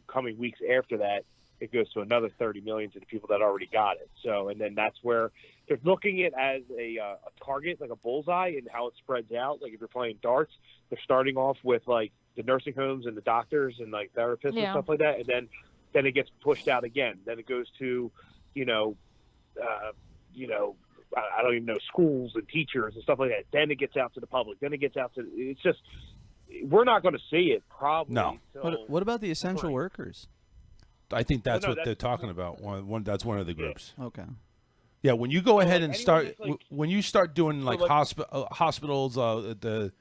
coming weeks after that, it goes to another 30 million to the people that already got it. So, and then that's where they're looking at it as a target, like a bullseye, and how it spreads out. Like if you're playing darts, they're starting off with like the nursing homes and the doctors and like therapists and stuff like that, and then it gets pushed out again. Then it goes to, I don't even know, schools and teachers and stuff like that. Then it gets out to the public. Then it gets out to, it's just, we're not going to see it probably. No. What about the essential workers? I think that's what they're talking about. That's one of the groups. Okay. Yeah, when you go ahead and when you start doing like hospitals, the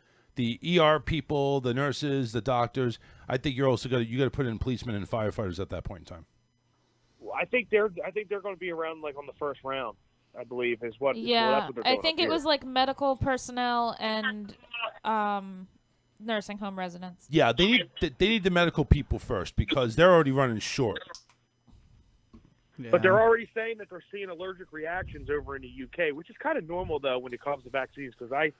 ER people, the nurses, the doctors, I think you're also got to put in policemen and firefighters at that point in time. Well, I think they're going to be around like on the first round. I believe is what. Yeah, that's what they're doing I think it was like medical personnel and nursing home residents. Yeah, they need the medical people first because they're already running short. Yeah. But they're already saying that they're seeing allergic reactions over in the UK, which is kind of normal though when it comes to vaccines because I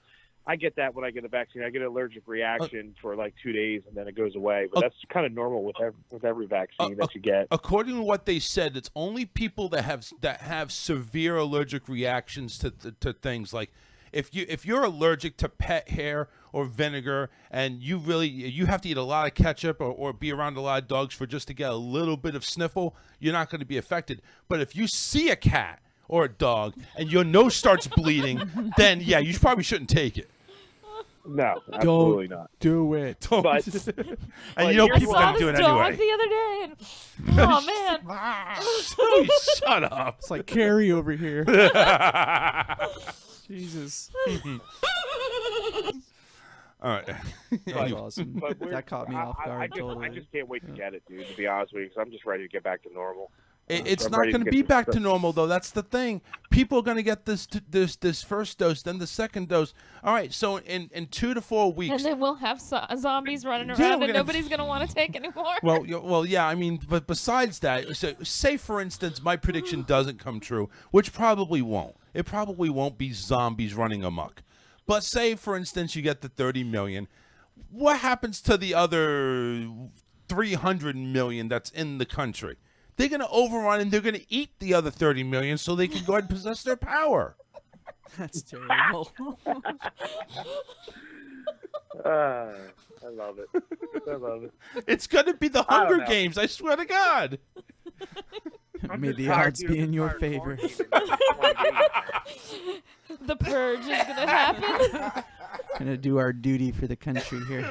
get that when I get a vaccine. I get an allergic reaction for like 2 days and then it goes away. But that's kind of normal with every vaccine that you get. According to what they said, it's only people that have severe allergic reactions to things like if you're allergic to pet hair or vinegar and you have to eat a lot of ketchup or be around a lot of dogs for just to get a little bit of sniffle, you're not going to be affected. But if you see a cat or a dog and your nose starts bleeding, then yeah, you probably shouldn't take it. No, absolutely not. Do it. But and you know people are going to do it anyway. The other day, and oh man, shut up! It's like Carrie over here. Jesus. All right. That was awesome. That caught me off guard. I just can't wait to get it, dude. To be honest with you, because I'm just ready to get back to normal. It's not going to be back to normal, though. That's the thing. People are going to get this first dose, then the second dose. All right, so in 2 to 4 weeks. And then we'll have zombies running around, and nobody's going to want to take anymore. Well, yeah. I mean, but besides that, so say for instance, my prediction doesn't come true, which probably won't. It probably won't be zombies running amok. But say for instance, you get the 30 million. What happens to the other 300 million that's in the country? They're going to overrun and they're going to eat the other 30 million so they can go ahead and possess their power. That's terrible. I love it. I love it. It's going to be the Hunger Games, I swear to God. May the odds be in your favor. The purge is going to happen. Gonna do our duty for the country here.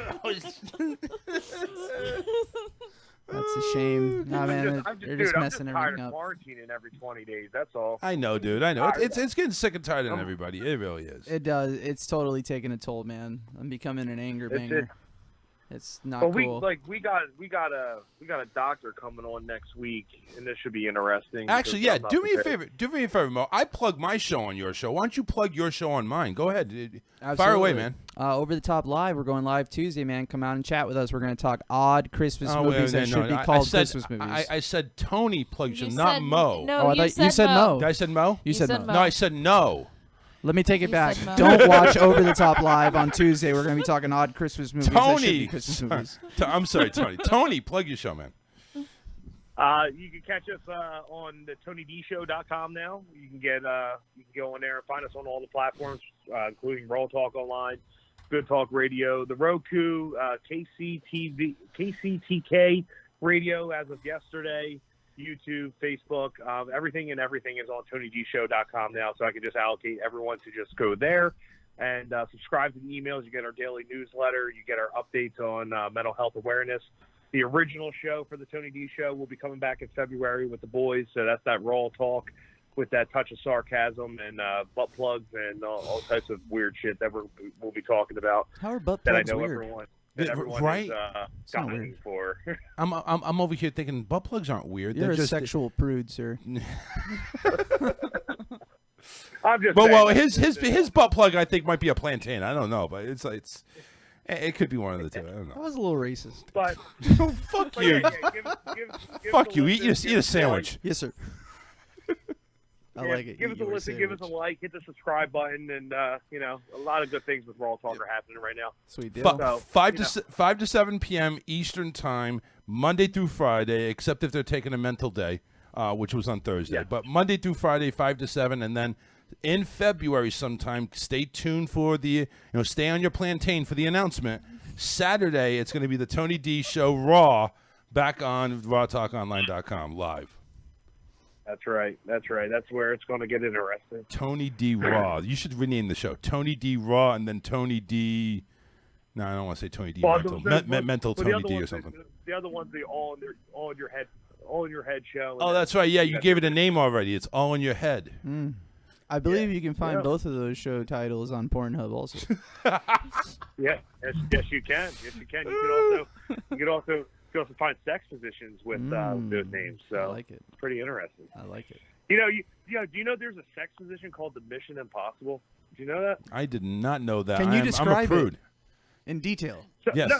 That's a shame. Nah, man, I'm they're dude, just I'm messing tired everything of up. quarantining every 20 days. That's all. I know, dude. I know. Tired. It's getting sick and tired of everybody. It really is. It does. It's totally taking a toll, man. I'm becoming an anger banger. It's not But cool. we got a doctor coming on next week, and this should be interesting. Actually, because yeah. I'm not Do me a prepared. favor. Do me a favor, Mo. I plug my show on your show. Why don't you plug your show on mine? Go ahead. Fire away, Absolutely. man. Over the Top Live. We're going live Tuesday, man. Come out and chat with us. We're going to talk odd Christmas Oh, movies wait, that no, should be I called said, Christmas movies. I said Tony plugs You you, not said- Mo. no, Oh, I you thought you said Mo. Did I said Mo? You said Mo. No, I said no. Let me take it back. said Mo. Don't watch Over the Top Live on Tuesday. We're going to be talking odd Christmas movies that should Tony. be Christmas movies. I'm sorry, Tony. Tony, plug your show, man. You can catch us on the TonyDShow.com now. You can go on there and find us on all the platforms, including Raw Talk Online, Good Talk Radio, the Roku, KCTK Radio as of yesterday, YouTube, Facebook. Everything is on TonyDShow.com now, so I can just allocate everyone to just go there and subscribe to the emails. You get our daily newsletter. You get our updates on mental health awareness. The original show for the Tony D Show will be coming back in February with the boys, so that's that Raw Talk with that touch of sarcasm and butt plugs and all types of weird shit that we'll be talking about. How are butt that I plugs know weird? everyone Right? is It's not dying weird. for. I'm over here thinking butt plugs aren't weird. You're They're a just sexual prude, sir. I'm just But well, saying, his butt plug I think might be a plantain. I don't know, but it could be one of the two. I don't That know. was a little racist. but Fuck but you. yeah, give us Fuck a you. listen, Eat a sandwich. Yes, sir. I like it. Give Eat us a your listen, give us a sandwich. like, hit the subscribe button, and a lot of good things with Raw Talk are happening right now. Sweet deal. Fi- So, 5 to 7 p.m. Eastern time, Monday through Friday, except if they're taking a mental day, which was on Thursday. Yeah. But Monday through Friday, 5 to 7, and then in February sometime, stay tuned for stay on your plantain for the announcement. Saturday, it's going to be the Tony D Show Raw back on rawtalkonline.com live. That's right. That's where it's going to get interesting. Tony D Raw. You should rename the show Tony D Raw and then Tony D. No, I don't want to say Tony D Well, Mental. the- Mental well, the Tony other D or one's something. The other one's the all in your head show. Oh, that's right. Yeah, you gave it a name already. It's All in Your Head. I believe you can find Yeah. both of those show titles on Pornhub also. Yeah, yes, you can. Yes, you can. You can also find sex positions with those names. So I like it. it's pretty interesting. I like it. Do you know there's a sex position called the Mission Impossible? Do you know that? I did not know that. Can you I'm a describe prude. it in detail? So, Yes.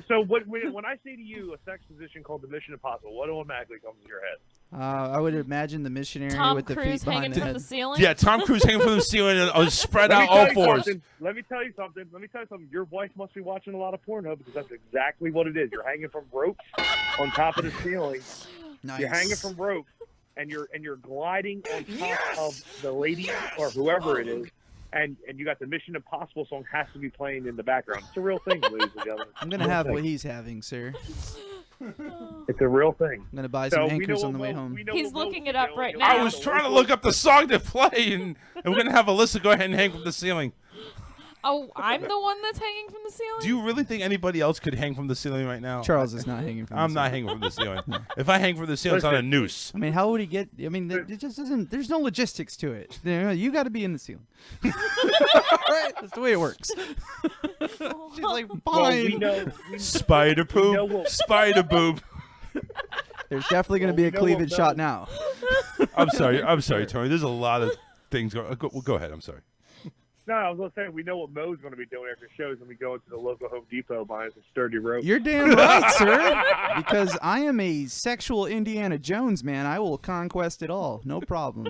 So when I say to you a sex position called the Mission Impossible, what automatically comes to your head? I would imagine the missionary Tom with the Cruise feet behind hanging the from head. the ceiling. Yeah, Tom Cruise hanging from the ceiling and spread Let me out tell all you fours. something. Let me tell you something. Your wife must be watching a lot of Pornhub because that's exactly what it is. You're hanging from ropes on top of the ceiling. Nice. You're hanging from ropes, and you're gliding on top of the lady or whoever it is, and you got the Mission Impossible song has to be playing in the background. It's a real thing, ladies and gentlemen. I'm gonna have what he's having, sir. It's a real thing. I'm gonna buy some So we anchors know on the way what Mo- home. we know He's what Mo's looking it up doing. right He'll now. I was trying to look up the song to play, and we're going to have Alyssa go ahead and hang from the ceiling. Oh, I'm the one that's hanging from the ceiling? Do you really think anybody else could hang from the ceiling right now? Charles is not hanging from. I'm the not ceiling. hanging from the ceiling. If I hang from the ceiling, it's on a noose. I mean, how would he get? I mean, it just doesn't. There's no logistics to it. You got to be in the ceiling. Right? That's the way it works. She's like, fine. Well, we know. Spider poop, know what- spider boob. There's definitely going to be a Well, we know cleavage what shot Mel- now. I'm sorry, Tony. There's a lot of things going. Go ahead. I'm sorry. No, I was going to say, we know what Mo's going to be doing after shows when we go into the local Home Depot buying some sturdy rope. You're damn right, sir. Because I am a sexual Indiana Jones, man. I will conquest it all. No problem.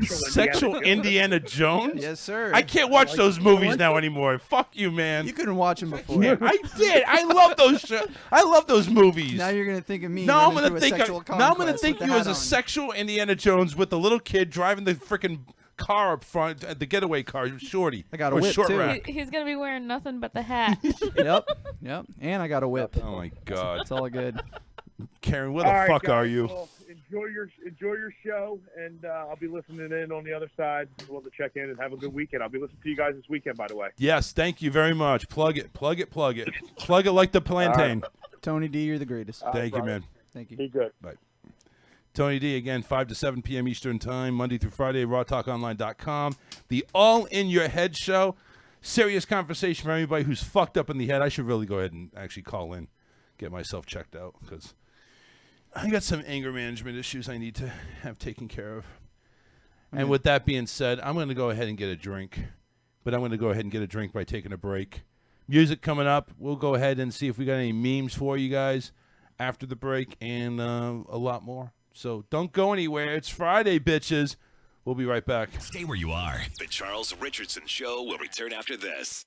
Sexual Indiana Jones? Yes, sir. I can't watch those movies now anymore. Fuck you, man. You couldn't watch them before. I did. I love those. I love those movies. Now you're gonna think of me. Now I'm running gonna through a think. sexual Now I'm gonna conquest think with you the as hat a on. sexual Indiana Jones with the little kid driving the freaking car up front, the getaway car, shorty. I got a or whip, short too. rack. He's going to be wearing nothing but the hat. Yep. And I got a whip. Oh my God, It's all good. Karen, where the All right, fuck guys, are you? well, enjoy your show, and I'll be listening in on the other side. I'd love to check in and have a good weekend. I'll be listening to you guys this weekend, by the way. Yes, thank you very much. Plug it like the plantain. Tony D, you're the greatest. Thank you, brother. man. Thank you. Be good. Bye. Tony D, again, 5 to 7 p.m. Eastern Time, Monday through Friday, rawtalkonline.com. The All In Your Head show. Serious conversation for anybody who's fucked up in the head. I should really go ahead and actually call in, get myself checked out, because I got some anger management issues I need to have taken care of. And with that being said, I'm going to go ahead and get a drink. But I'm going to go ahead and get a drink by taking a break. Music coming up. We'll go ahead and see if we got any memes for you guys after the break and a lot more. So don't go anywhere. It's Friday, bitches. We'll be right back. Stay where you are. The Charles Richardson Show will return after this.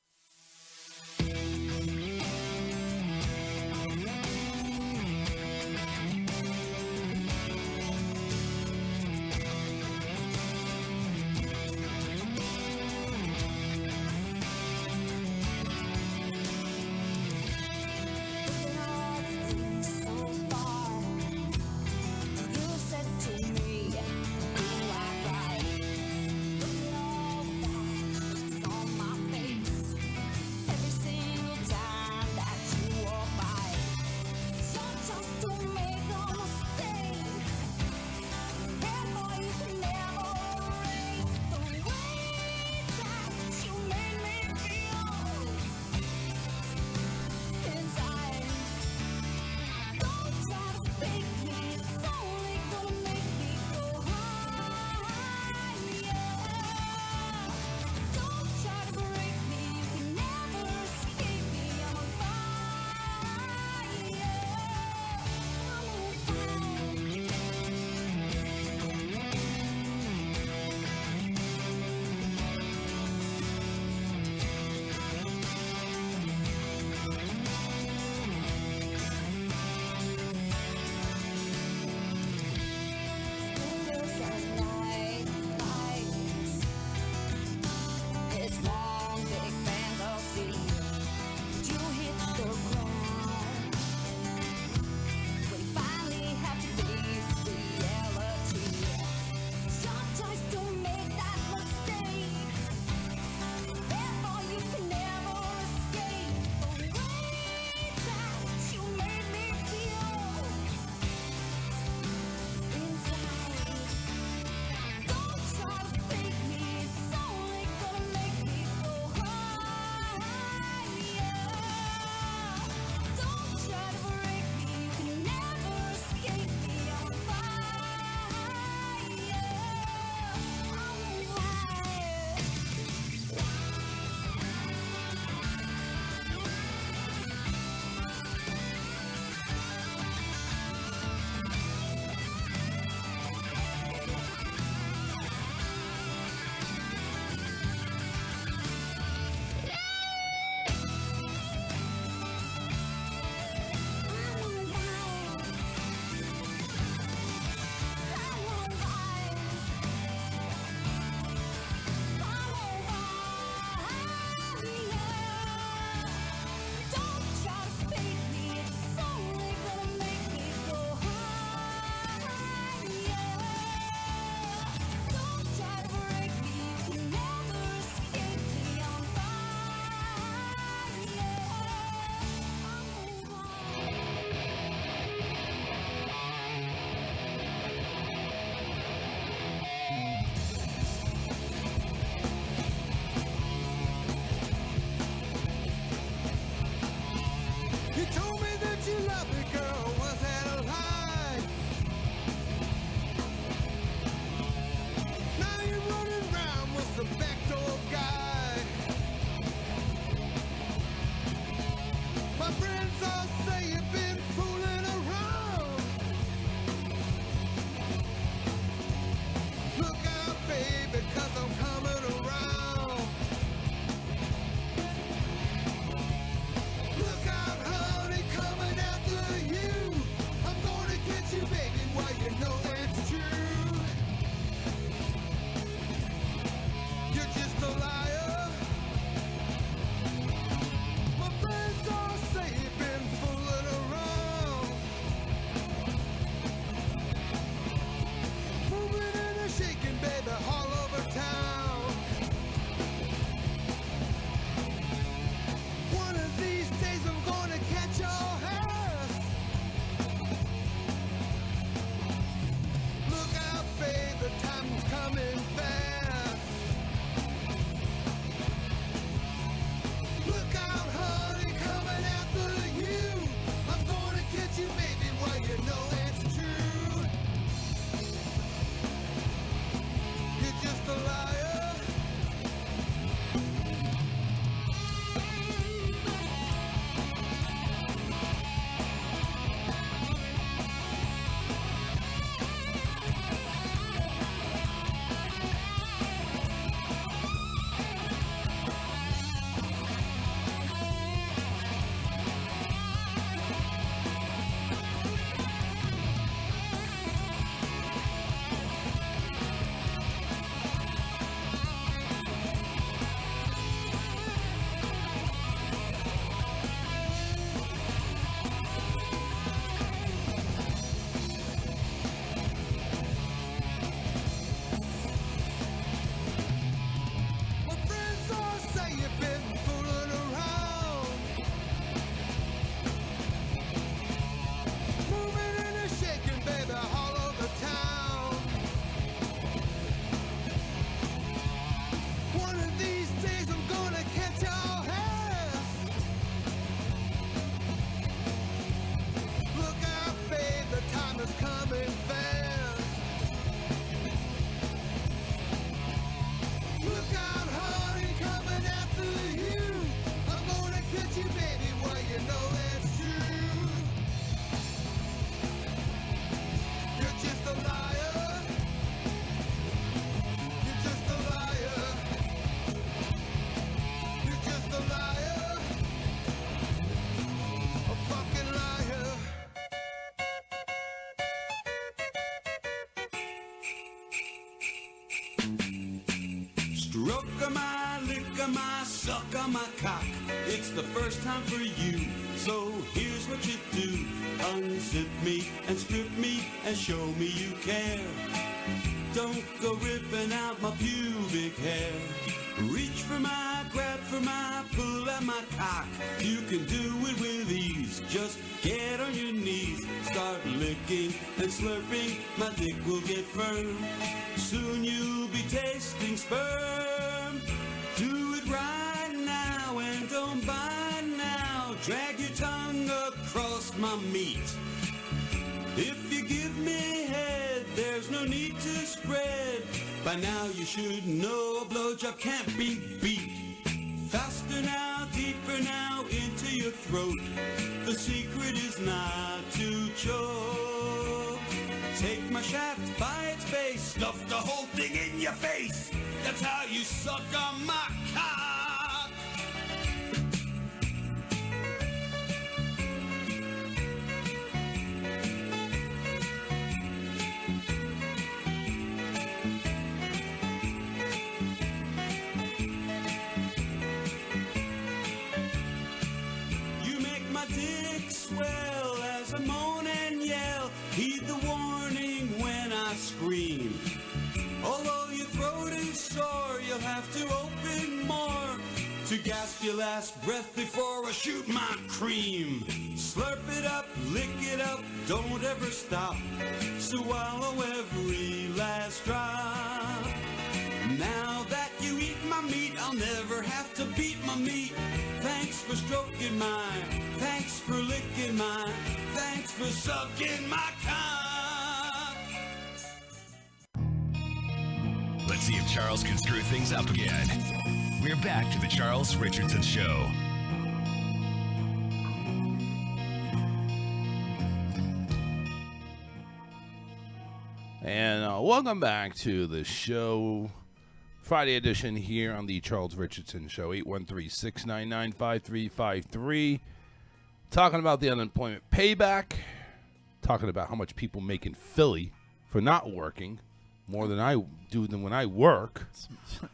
suck on my cock. It's the first time for you, so here's what you do. Unzip me and strip me and show me you care. Don't go ripping out my pubic hair. Reach for my, grab for my, pull at my cock. You can do it with ease. Just get on your knees. Start licking and slurping. My dick will get firm. Soon you'll be tasting sperm. Do it right now and don't bite now. Drag your tongue across my meat. If you give me head, there's no need to spread. By now you should know a blowjob can't be beat. Faster now, deeper now, into your throat. The secret is not to choke. Take my shaft by its base, stuff the whole thing in your face. That's how you suck on my cock. Swell as I moan and yell. Heed the warning when I scream. Although your throat is sore, you'll have to open more to gasp your last breath before I shoot my cream. Slurp it up, lick it up, don't ever stop. Swallow every last drop. Now that you eat my meat, I'll never have to beat my meat. Thanks for stroking mine. Thanks for licking mine. Thanks for sucking my cock. Let's see if Charles can screw things up again. We're back to the Charles Richardson Show. And welcome back to the show. Friday edition here on the Charles Richardson Show, 813-699-5353. Talking about the unemployment payback. Talking about how much people make in Philly for not working more than I do than when I work.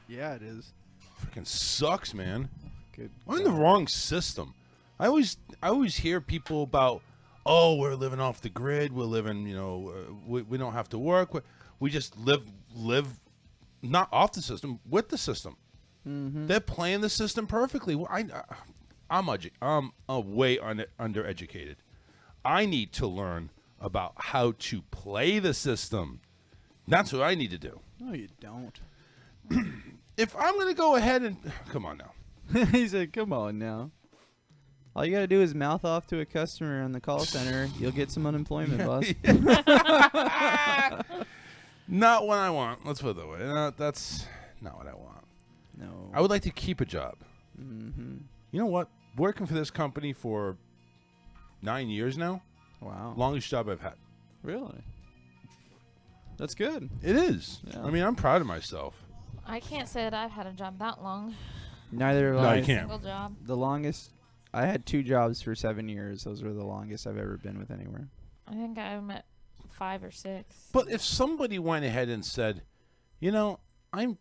Yeah, it is. Freaking sucks, man. Good. I'm in the wrong system. I always hear people about, oh, we're living off the grid. We're living, we don't have to work. We just live not off the system, with the system. Mm-hmm. They're playing the system perfectly. I'm way undereducated. I need to learn about how to play the system. That's what I need to do. No, you don't. If I'm going to go ahead and... Come on now. He said, come on now. All you got to do is mouth off to a customer in the call center. You'll get some unemployment, boss. Not what I want. Let's put it that way. That's not what I want. No. I would like to keep a job. Mm-hmm. You know what? Working for this company for 9 years now. Wow. Longest job I've had. Really? That's good. It is. Yeah. I mean, I'm proud of myself. I can't say that I've had a job that long. Neither have No, I. you can't. Single job. The longest, I had 2 jobs for 7 years. Those were the longest I've ever been with anywhere. I think I'm at 5 or 6. But if somebody went ahead and said, I'm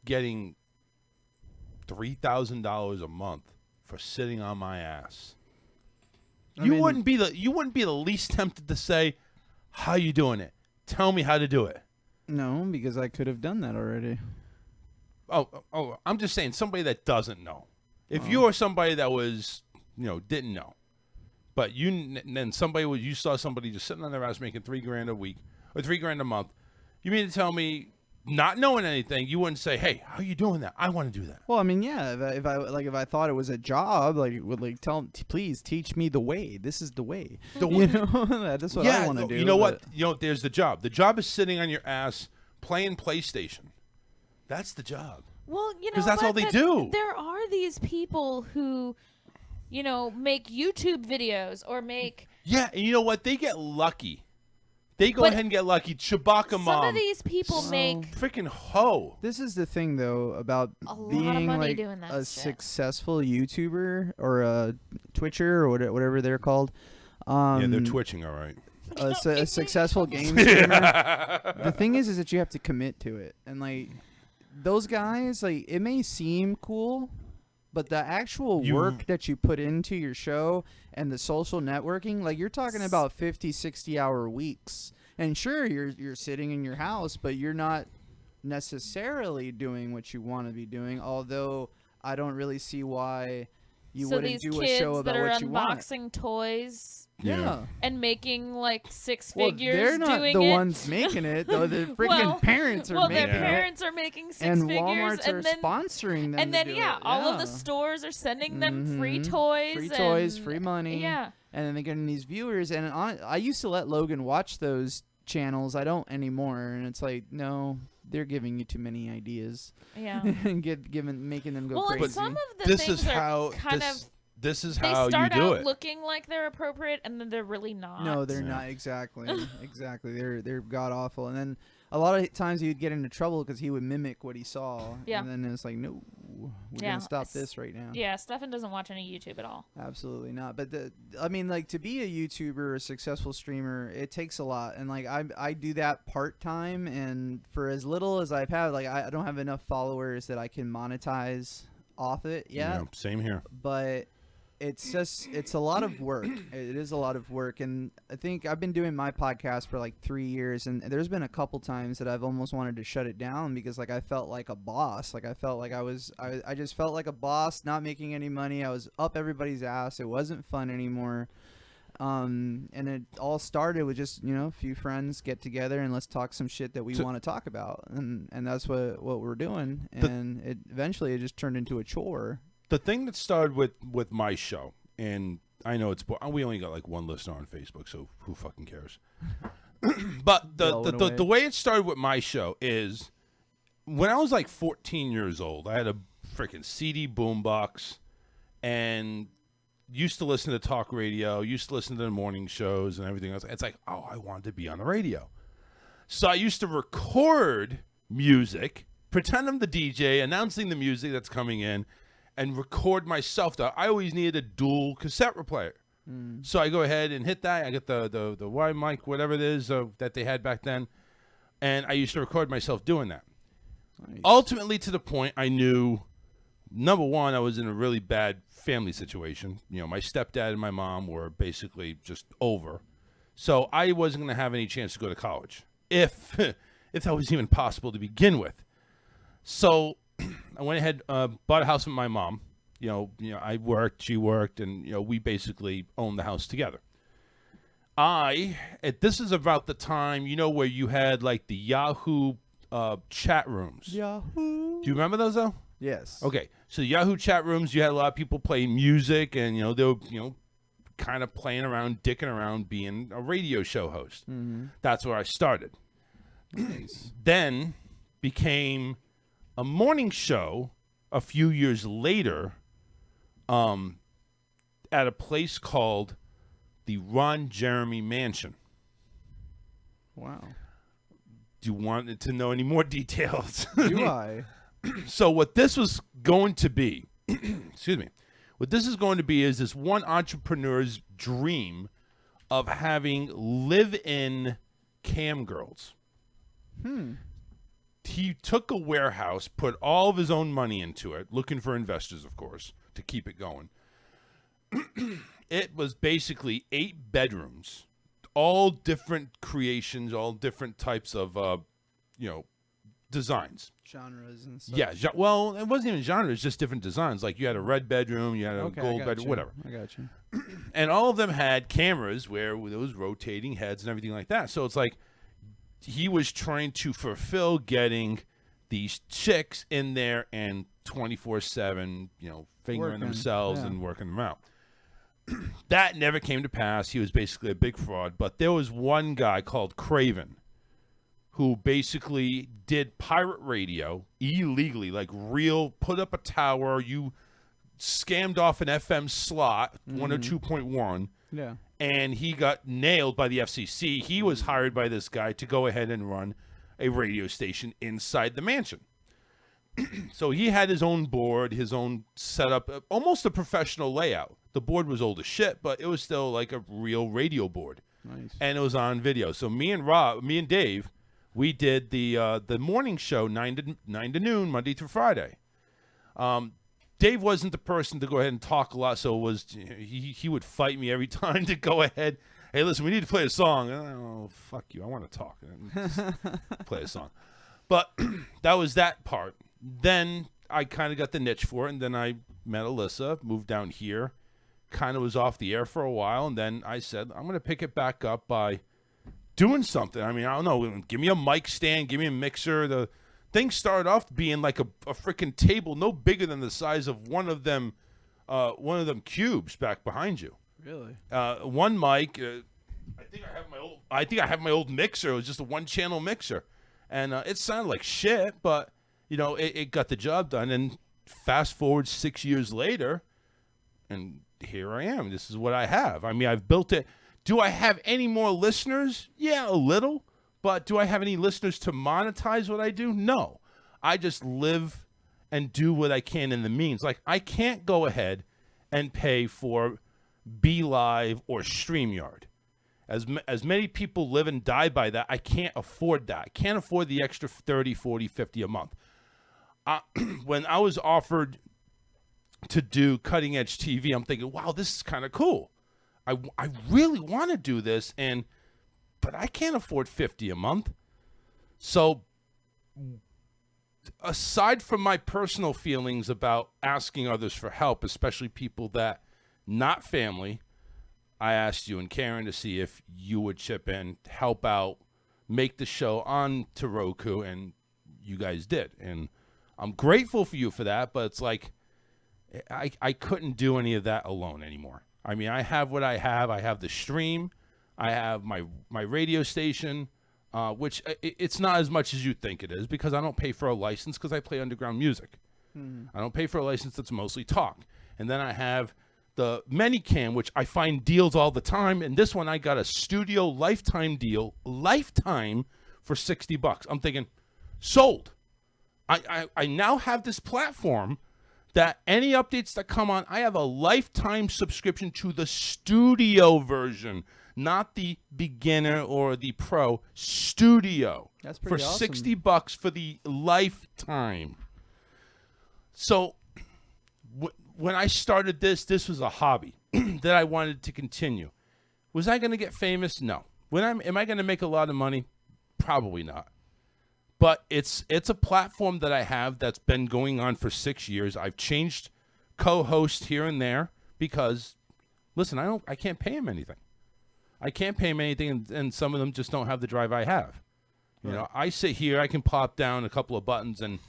getting $3,000 a month for sitting on my ass, you wouldn't be the least tempted to say, how you doing it? Tell me how to do it. No, because I could have done that already. Oh, I'm just saying somebody that doesn't know. If you were somebody that was, didn't know, but then you saw somebody just sitting on their ass making $3,000 a week or $3,000 a month, you mean to tell me, not knowing anything, you wouldn't say, hey, how are you doing that? I want to do that. Well, I mean, yeah, if I thought it was a job, would tell them, please teach me the way. This is the way. That's what I want to do. You know what? There's the job. The job is sitting on your ass playing PlayStation. That's the job. Well, because that's all they do. There are these people who, make YouTube videos or make. Yeah, and you know what? They get lucky. They go ahead and get lucky. Chewbacca mom. Some of these people make freaking hoe. This is the thing, though, about being money like doing that a shit. successful YouTuber or a Twitcher or whatever they're called. Yeah, they're twitching, all right. A successful game streamer. The thing is that you have to commit to it, and those guys, like, it may seem cool, but the actual work that you put into your show and the social networking, like, you're talking about 50, 60-hour weeks. And sure, you're sitting in your house, but you're not necessarily doing what you want to be doing, although I don't really see why you wouldn't do a show about what you want. So these kids that are unboxing toys Yeah. and making like six Well, figures they're not doing the it. ones making it, though. The freaking parents are making it. Well, their parents are making six and figures. Walmart's and are then, sponsoring them And to then, do yeah, it. all of the Yeah. stores are sending them free toys. Free and, toys, free money. Yeah. And then they're getting these viewers. And I used to let Logan watch those channels. I don't anymore. And it's like, no, they're giving you too many ideas. Yeah. and making them go Well, crazy. and some of the This things is are how kind of... This is they how you start do out it. looking like they're appropriate, and then they're really not. No, they're not. Exactly. Exactly. They're god awful. And then a lot of times he'd get into trouble because he would mimic what he saw. Yeah. And then it's like, no, we're gonna stop this right now. Yeah, Stefan doesn't watch any YouTube at all. Absolutely not. But I mean, like, to be a YouTuber, a successful streamer, it takes a lot. And like, I do that part time, and for as little as I've had, like, I don't have enough followers that I can monetize off it yet. Yeah, same here. But it's a lot of work. It is a lot of work. And I think I've been doing my podcast for like 3 years, and there's been a couple times that I've almost wanted to shut it down because like I felt like a boss. Like I felt like I just felt like a boss, not making any money. I was up everybody's ass. It wasn't fun anymore. And it all started with just, a few friends get together and let's talk some shit that we want to talk about. And that's what we're doing. And eventually it just turned into a chore. The thing that started with my show, and I know we only got like one listener on Facebook, so who fucking cares? But the way it started with my show is when I was like 14 years old, I had a freaking CD boombox and used to listen to talk radio, used to listen to the morning shows and everything else. It's like, oh, I wanted to be on the radio. So I used to record music, pretend I'm the DJ, announcing the music that's coming in, and record myself. I always needed a dual cassette player. So I go ahead and hit that. I get the Y mic, whatever it is that they had back then, and I used to record myself doing that. Nice. Ultimately, to the point I knew, number one, I was in a really bad family situation. My stepdad and my mom were basically just over. So I wasn't going to have any chance to go to college, if that was even possible to begin with. So I went ahead, bought a house with my mom. I worked, she worked, and we basically owned the house together. This is about the time where you had like the Yahoo chat rooms. Yahoo. Do you remember those though? Yes. Okay, so Yahoo chat rooms, you had a lot of people playing music, and they were kind of playing around, dicking around, being a radio show host. Mm-hmm. That's where I started. Nice. Then became a morning show a few years later at a place called the Ron Jeremy Mansion. Wow. Do you want to know any more details? Do I? So what this was going to be, excuse me, what this is going to be is this one entrepreneur's dream of having live-in cam girls. He took a warehouse, put all of his own money into it, looking for investors, of course, to keep it going. It was basically 8 bedrooms, all different creations, all different types of, designs. Genres and stuff. Yeah, well, it wasn't even genres, just different designs. Like you had a red bedroom, you had a gold bedroom, whatever. I got you. And all of them had cameras where there was rotating heads and everything like that. So it's like he was trying to fulfill getting these chicks in there and 24/7, fingering themselves and working them out. That never came to pass. He was basically a big fraud. But there was one guy called Craven who basically did pirate radio illegally, like put up a tower, you scammed off an FM slot, 102.1. Yeah. And he got nailed by the FCC. He was hired by this guy to go ahead and run a radio station inside the mansion. So he had his own board, his own setup, almost a professional layout. The board was old as shit, but it was still like a real radio board. Nice. And it was on video. So me and Dave we did the morning show 9 to noon Monday through Friday. Dave wasn't the person to go ahead and talk a lot, so it was he would fight me every time to go ahead. Hey, listen, we need to play a song. Oh, fuck you! I want to talk. Just play a song. But that was that part. Then I kind of got the niche for it, and then I met Alyssa, moved down here, kind of was off the air for a while, and then I said I'm going to pick it back up by doing something. I mean, I don't know. Give me a mic stand. Give me a mixer. The thing started off being like a freaking table, no bigger than the size of one of them cubes back behind you. Really? One mic. I think I have my old mixer. It was just a one-channel mixer, and it sounded like shit, but it got the job done. And fast forward 6 years later, and here I am. This is what I have. I mean, I've built it. Do I have any more listeners? Yeah, a little. But do I have any listeners to monetize what I do? No. I just live and do what I can in the means. Like, I can't go ahead and pay for Be Live or StreamYard. As many people live and die by that, I can't afford that. I can't afford the extra 30, 40, 50 a month. When I was offered to do cutting edge TV, I'm thinking, wow, this is kind of cool. I really want to do this, but I can't afford 50 a month. So aside from my personal feelings about asking others for help, especially people that not family, I asked you and Karen to see if you would chip in, help out, make the show on to Roku, and you guys did. And I'm grateful for you for that, but it's like I couldn't do any of that alone anymore. I mean, I have what I have. I have the stream. I have my radio station, which it's not as much as you think it is because I don't pay for a license because I play underground music. I don't pay for a license that's mostly talk. And then I have the Manycam, which I find deals all the time. And this one, I got a studio lifetime deal, lifetime, for $60. I'm thinking, sold. I now have this platform that any updates that come on, I have a lifetime subscription to the studio version, not the beginner or the pro, studio. That's pretty for awesome. $60 for the lifetime. So when I started this was a hobby that I wanted to continue. Was I going to get famous? No. Am I going to make a lot of money? Probably not. But it's a platform that I have that's been going on for 6 years. I've changed co-host here and there because, listen, I can't pay him anything. I can't pay him anything, and some of them just don't have the drive I have. You know, I sit here, I can pop down a couple of buttons and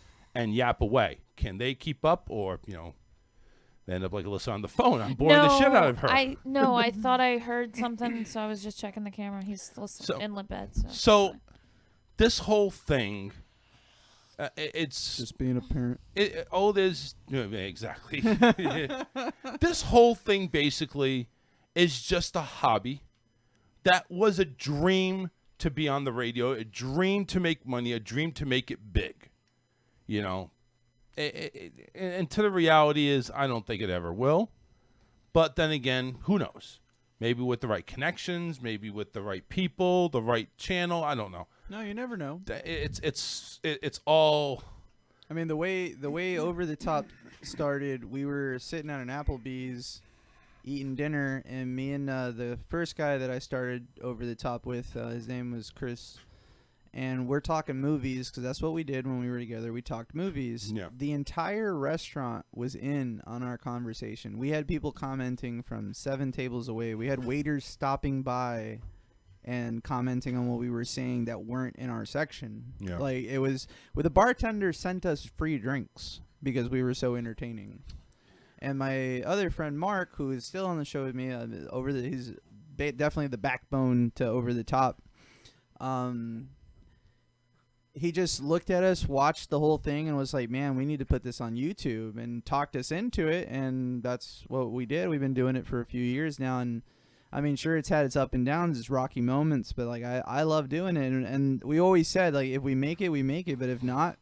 yap away. Can they keep up, or they end up like Alyssa on the phone? I'm boring the shit out of her. I thought I heard something, so I was just checking the camera. He's still in the bed. So this whole thing, it's just being a parent. Exactly. This whole thing basically is just a hobby that was a dream to be on the radio, a dream to make money, a dream to make it big. You know, and to the reality is, I don't think it ever will. But then again, who knows? Maybe with the right connections, maybe with the right people, the right channel. I don't know. No, you never know. It's all. I mean, the way Over the Top started, we were sitting at an Applebee's eating dinner, and me and the first guy that I started Over the Top with, his name was Chris, and we're talking movies because that's what we did when we were together. We talked movies. Yeah. The entire restaurant was in on our conversation. We had people commenting from 7 tables away. We had waiters stopping by and commenting on what we were saying that weren't in our section. Yeah. Like, it was where the bartender sent us free drinks because we were so entertaining. And my other friend Mark, who is still on the show with me, he's definitely the backbone to Over the Top. He just looked at us, watched the whole thing, and was like, man, we need to put this on YouTube, and talked us into it, and that's what we did. We've been doing it for a few years now, and I mean, sure, it's had its up and downs, its rocky moments, but like I love doing it, and we always said, like, if we make it, we make it, but if not,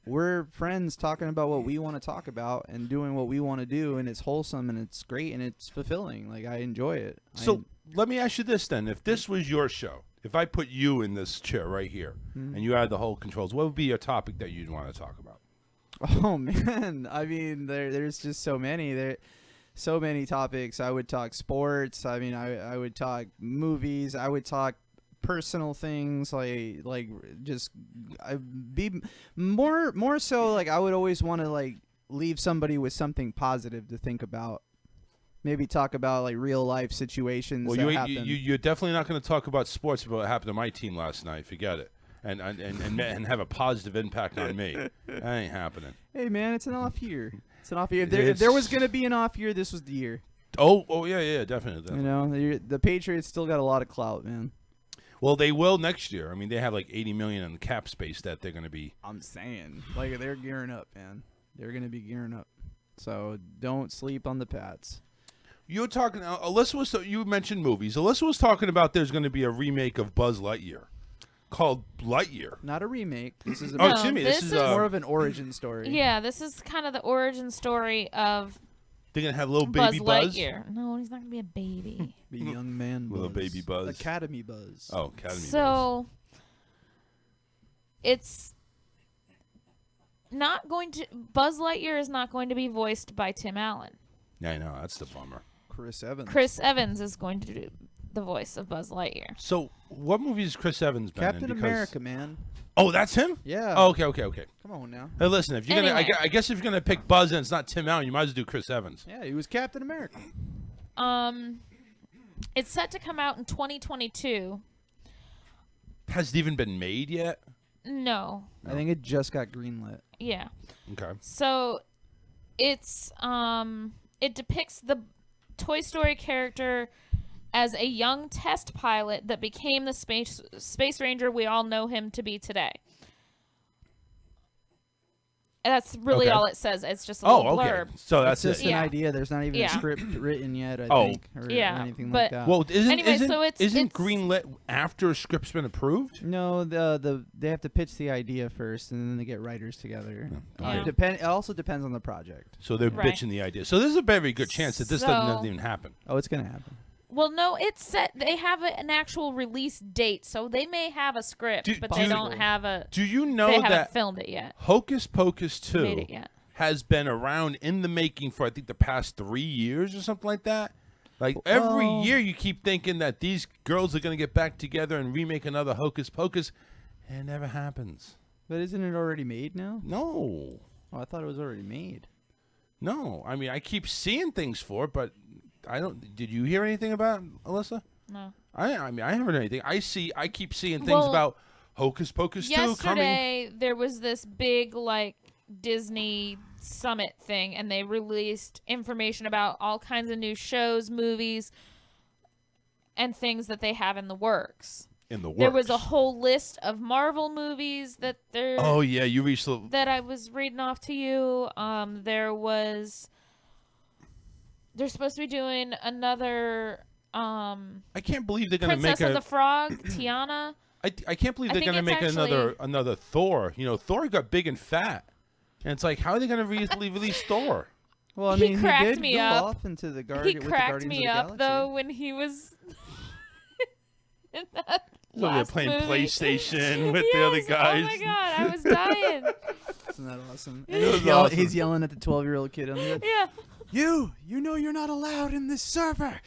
we're friends talking about what we want to talk about and doing what we want to do, and it's wholesome, and it's great, and it's fulfilling. Like, I enjoy it. So let me ask you this then. If this was your show, If I put you in this chair right here and you had the whole controls, what would be a topic that you'd want to talk about? Oh man, I mean, there's just so many topics. I would talk sports. I mean, I would talk movies. I would talk personal things like just I'd be more so like I would always want to like leave somebody with something positive to think about. Maybe talk about like real life situations. Well, that happen. you're definitely not going to talk about sports about what happened to my team last night. Forget it. And have a positive impact on me. That ain't happening. Hey man, it's an off year. It's an off year. If there was going to be an off year, this was the year. Oh yeah, definitely. You know, the Patriots still got a lot of clout, man. Well, they will next year. I mean, they have like $80 million in the cap space that they're going to be. I'm saying, like they're gearing up, man. They're going to be gearing up. So don't sleep on the Pats. You're talking. Alyssa was. You mentioned movies. Alyssa was talking about there's going to be a remake of Buzz Lightyear, called Lightyear. Not a remake. This is excuse me. This is more of an origin story. Yeah, this is kind of the origin story of. They're gonna have little baby Buzz. Lightyear. No, he's not gonna be a baby. Be young man Buzz. Little baby Buzz. Academy Buzz. Oh, Academy Buzz. So it's not going to. Buzz Lightyear is not going to be voiced by Tim Allen. Yeah, I know. That's the bummer. Chris Evans is going to do the voice of Buzz Lightyear. So, what movie is Chris Evans been in? Captain America, man. Oh, that's him? Yeah. Oh, okay. Come on now. Hey, listen, if you're Anyway. gonna, I guess if you're gonna pick Buzz and it's not Tim Allen, you might as well do Chris Evans. Yeah, he was Captain America. It's set to come out in 2022. Has it even been made yet? No. I think it just got greenlit. Yeah. Okay. So it's it depicts the Toy Story character as a young test pilot that became the space ranger we all know him to be today. And that's really all it says. It's just a little blurb. So that's just it. an idea. There's not even a script written yet, I think, or anything like that. Well, Anyway, so isn't greenlit after a script's been approved? No, they have to pitch the idea first, and then they get writers together. Yeah. It also depends on the project. So they're Right. bitching the idea. So there's a very good chance that this doesn't even happen. Oh, it's gonna happen. Well, no, it's set. They have an actual release date, so they may have a script, but they don't have a. Do you know they that haven't filmed it yet? Hocus Pocus 2 Made it yet. has been around in the making for I think the past 3 years or something like that? Like every year you keep thinking that these girls are going to get back together and remake another Hocus Pocus, and it never happens. But isn't it already made now? No. Oh, I thought it was already made. No. I mean, I keep seeing things for it, but I don't. Did you hear anything about it, Alyssa? No. I mean, I haven't heard anything. I keep seeing things about Hocus Pocus 2 coming. Yesterday, there was this big, like, Disney summit thing, and they released information about all kinds of new shows, movies, and things that they have in the works. There was a whole list of Marvel movies that they're... Oh, yeah, you reached the... That I was reading off to you. There was... They're supposed to be doing another... I can't believe they're going to make Princess and the Frog, Tiana. I can't believe they're going to make another Thor. You know, Thor got big and fat. And it's like, how are they going to release Thor? Well, I He mean, he cracked did me go up. off into the He Guardians cracked me of the up, Galaxy. though, when he was in that So they're last playing movie. PlayStation with the other guys. Oh, my God. I was dying. Isn't that awesome? It And was he's, he's yelling at the 12-year-old kid on the Yeah. You know you're not allowed in this server.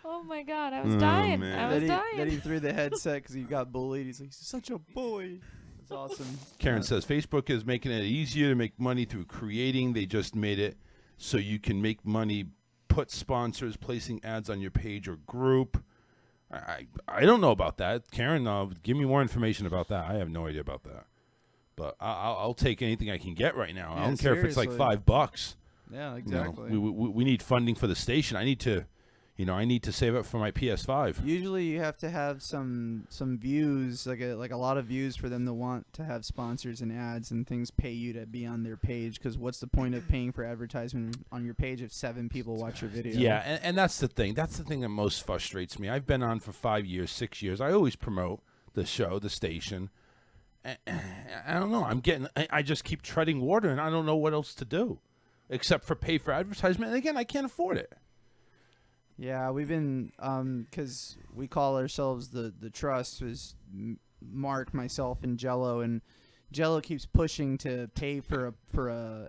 Oh, my God. I was dying. I was dying. Then he threw the headset because he got bullied. He's like, he's such a boy. It's awesome. Karen says Facebook is making it easier to make money through creating. They just made it so you can make money, put sponsors, placing ads on your page or group. I don't know about that. Karen, give me more information about that. I have no idea about that. But I'll take anything I can get right now. I don't care if it's like $5. Yeah, exactly. You know, we need funding for the station. I need to save up for my PS5. Usually you have to have some views, like a lot of views for them to want to have sponsors and ads and things pay you to be on their page, because what's the point of paying for advertisement on your page if 7 people watch your video? Yeah, and that's the thing. That's the thing that most frustrates me. I've been on for 5 years, 6 years. I always promote the show, the station. I don't know. I just keep treading water, and I don't know what else to do except for pay for advertisement. And again, I can't afford it. Yeah, we've been because we call ourselves the Trust, was Mark, myself, and Jello, and Jello keeps pushing to pay for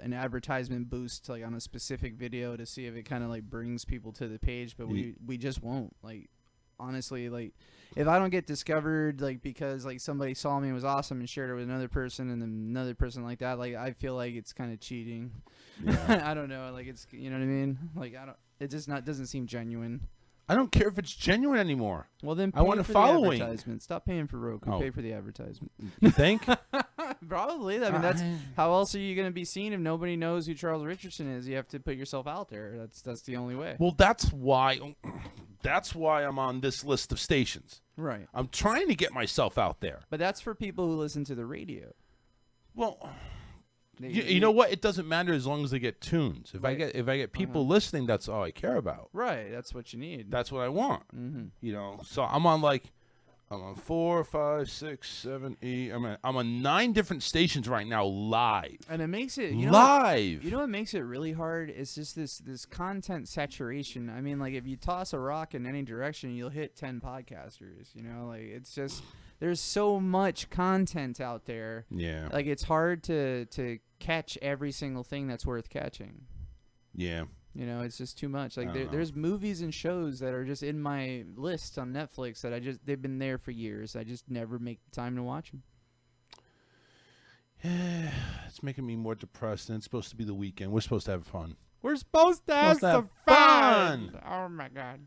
an advertisement boost like on a specific video to see if it kind of like brings people to the page, but we just won't. Like honestly, like if I don't get discovered like because like somebody saw me and was awesome and shared it with another person and then another person like that, like I feel like it's kind of cheating. Yeah. I don't know, like it's, you know what I mean? Like I don't. It just doesn't seem genuine. I don't care if it's genuine anymore. Well, then pay I want a for following. the advertisement. Stop paying for Roku. Pay for the advertisement. You think? Probably. I mean, that's how else are you going to be seen if nobody knows who Charles Richardson is? You have to put yourself out there. That's the only way. Well, that's why I'm on this list of stations. Right. I'm trying to get myself out there. But that's for people who listen to the radio. Well, you know what? It doesn't matter as long as they get tunes. If I get people listening, that's all I care about. Right. That's what you need. That's what I want. Mm-hmm. You know. So I'm on 4, 5, 6, 7, 8. I'm on 9 different stations right now live. And it makes it live. You know what makes it really hard? It's just this content saturation. I mean, like if you toss a rock in any direction, you'll hit 10 podcasters. You know, like it's just there's so much content out there. Yeah. Like it's hard to catch every single thing that's worth catching. Yeah. You know, it's just too much. Like there's movies and shows that are just in my list on Netflix that they've been there for years. I just never make the time to watch them. It's making me more depressed, and it's supposed to be the weekend. We're supposed to have fun. We're supposed to have some fun. Oh my God.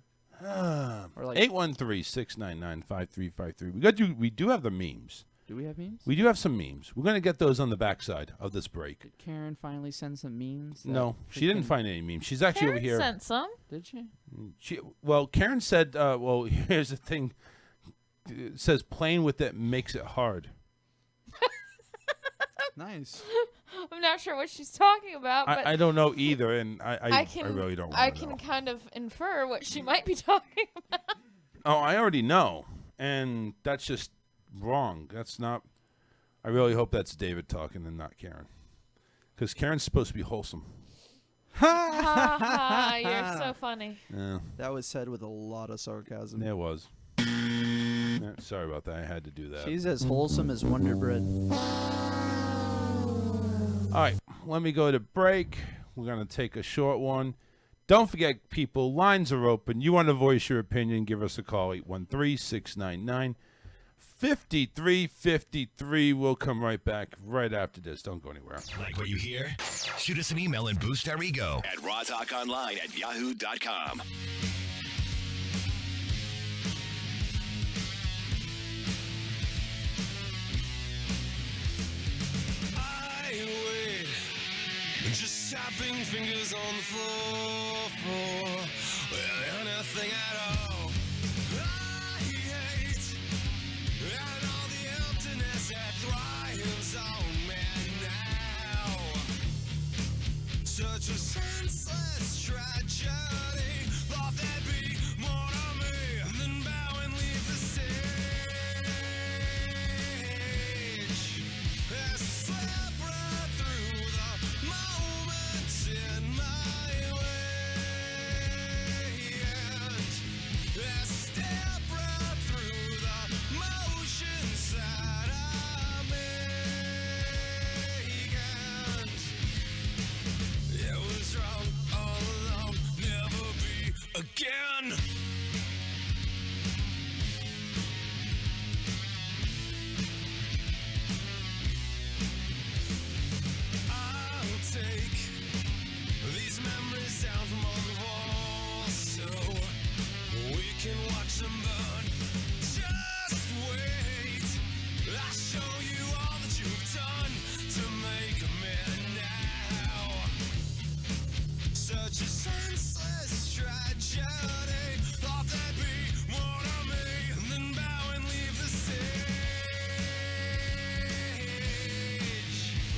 Or like 813-699-5353. We do have the memes. Do we have memes? We do have some memes. We're going to get those on the backside of this break. Did Karen finally send some memes? No, she didn't find any memes. She's actually Karen over here. Sent some. Did she? Well, Karen said, well, here's the thing. It says playing with it makes it hard. Nice. I'm not sure what she's talking about, but I don't know either, and I really don't want to know. I can kind of infer what she might be talking about. Oh, I already know, and that's just wrong. That's not. I really hope that's David talking and not Karen, because Karen's supposed to be wholesome. You're so funny. Yeah. That was said with a lot of sarcasm. It was. Yeah, sorry about that. I had to do that. She's as wholesome as Wonder Bread. All right, let me go to break. We're going to take a short one. Don't forget, people, lines are open. You want to voice your opinion, give us a call, 813-699-5353. We'll come right back right after this. Don't go anywhere. Like what you hear? Shoot us an email and boost our ego at rawtalkonline@yahoo.com. Just tapping fingers on the floor well, anything at all. I hate and all the emptiness that thrives on me now. Such a senseless tragedy. Thought there'd be more to me than bow and leave the stage. As I slip right through the moments in my way, and as I step right through the motions that I make, and it was wrong all along, never be again. I'll take these memories down from on the wall so we can watch them burn. Just wait, I'll show you all that you've done to make me now. Such a senseless tragedy. Thought there'd be more to me than bow and leave the stage.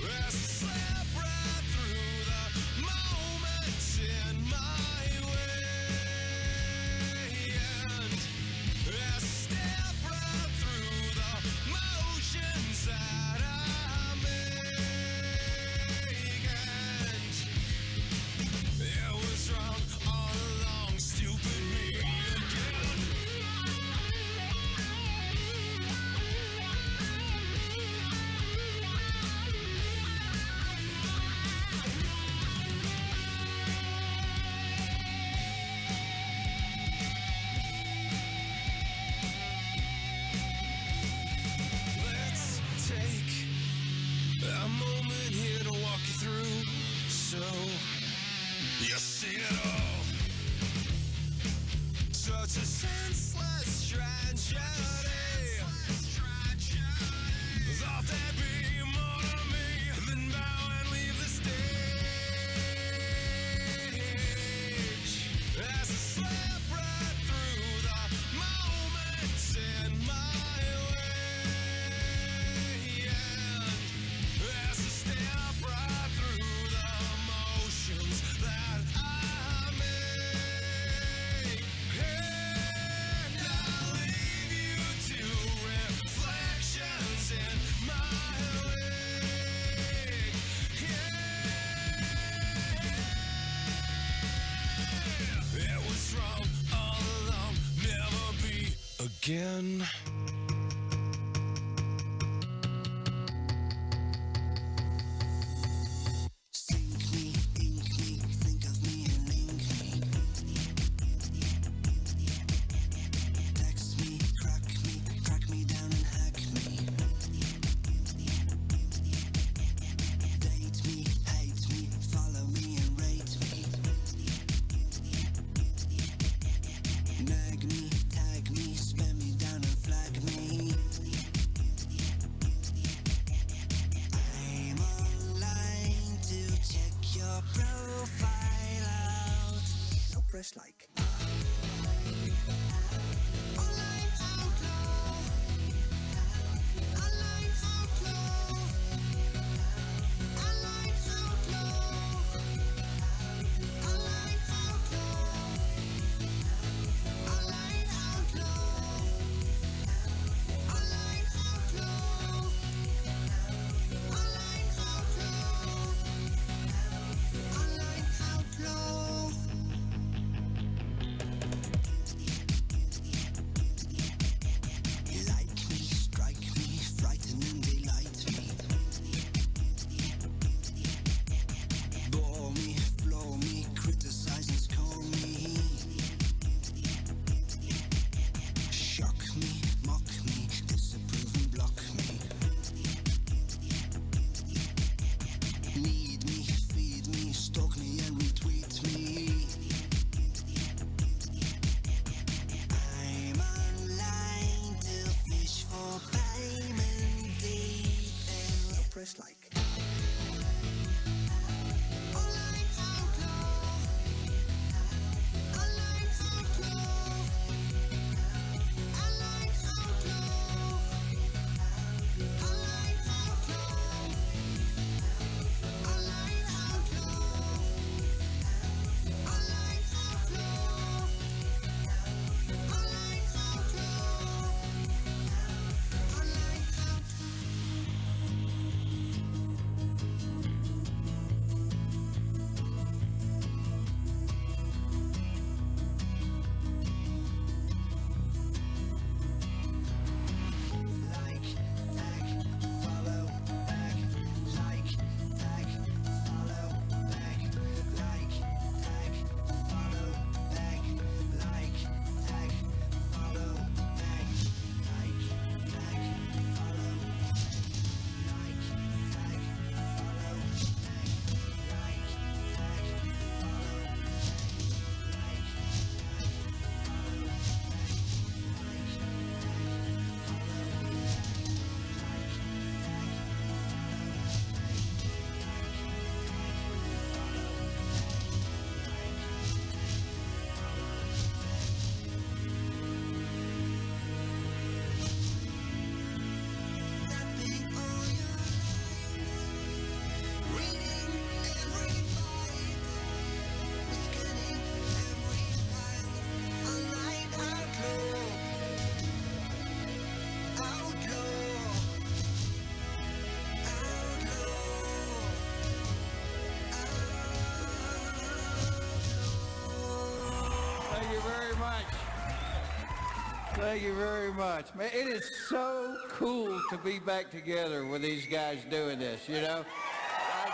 As I slip right through the moments in my way, and again. Sink me, ink me, think of me and link me. Text me, crack me down and hack me. Date me, hate me, follow me and rate me. Nag me, tag me, spam me down and flag me. I'm online to check your profile out. No press like. Online outlaw. Online outlaw. Online outlaw. Online outlaw. Online outlaw. Online outlaw. Online outlaw. Online outlaw. Like me, strike me, frighten and delight me. Bore me, floor me, criticize and score me. Shock me, mock me, disapprove and block me. Need me, feed me, stalk me and retweet me. I'm online to fish for payment details. No press like. Online outlaw. Online outlaw. Online outlaw. Online outlaw. Online outlaw. Online outlaw. Online outlaw. Online Like, tag, follow, back. Like, tag, follow, back. Like, tag, follow, back. Like, tag, follow, back. Like, tag, follow. Like, tag, follow, back. Like, tag, tapping all your lines, reading every byte, scanning every file. Online outlaw, Thank you very much. Thank you very much. Man, it is so cool to be back together with these guys doing this, you know? I swear.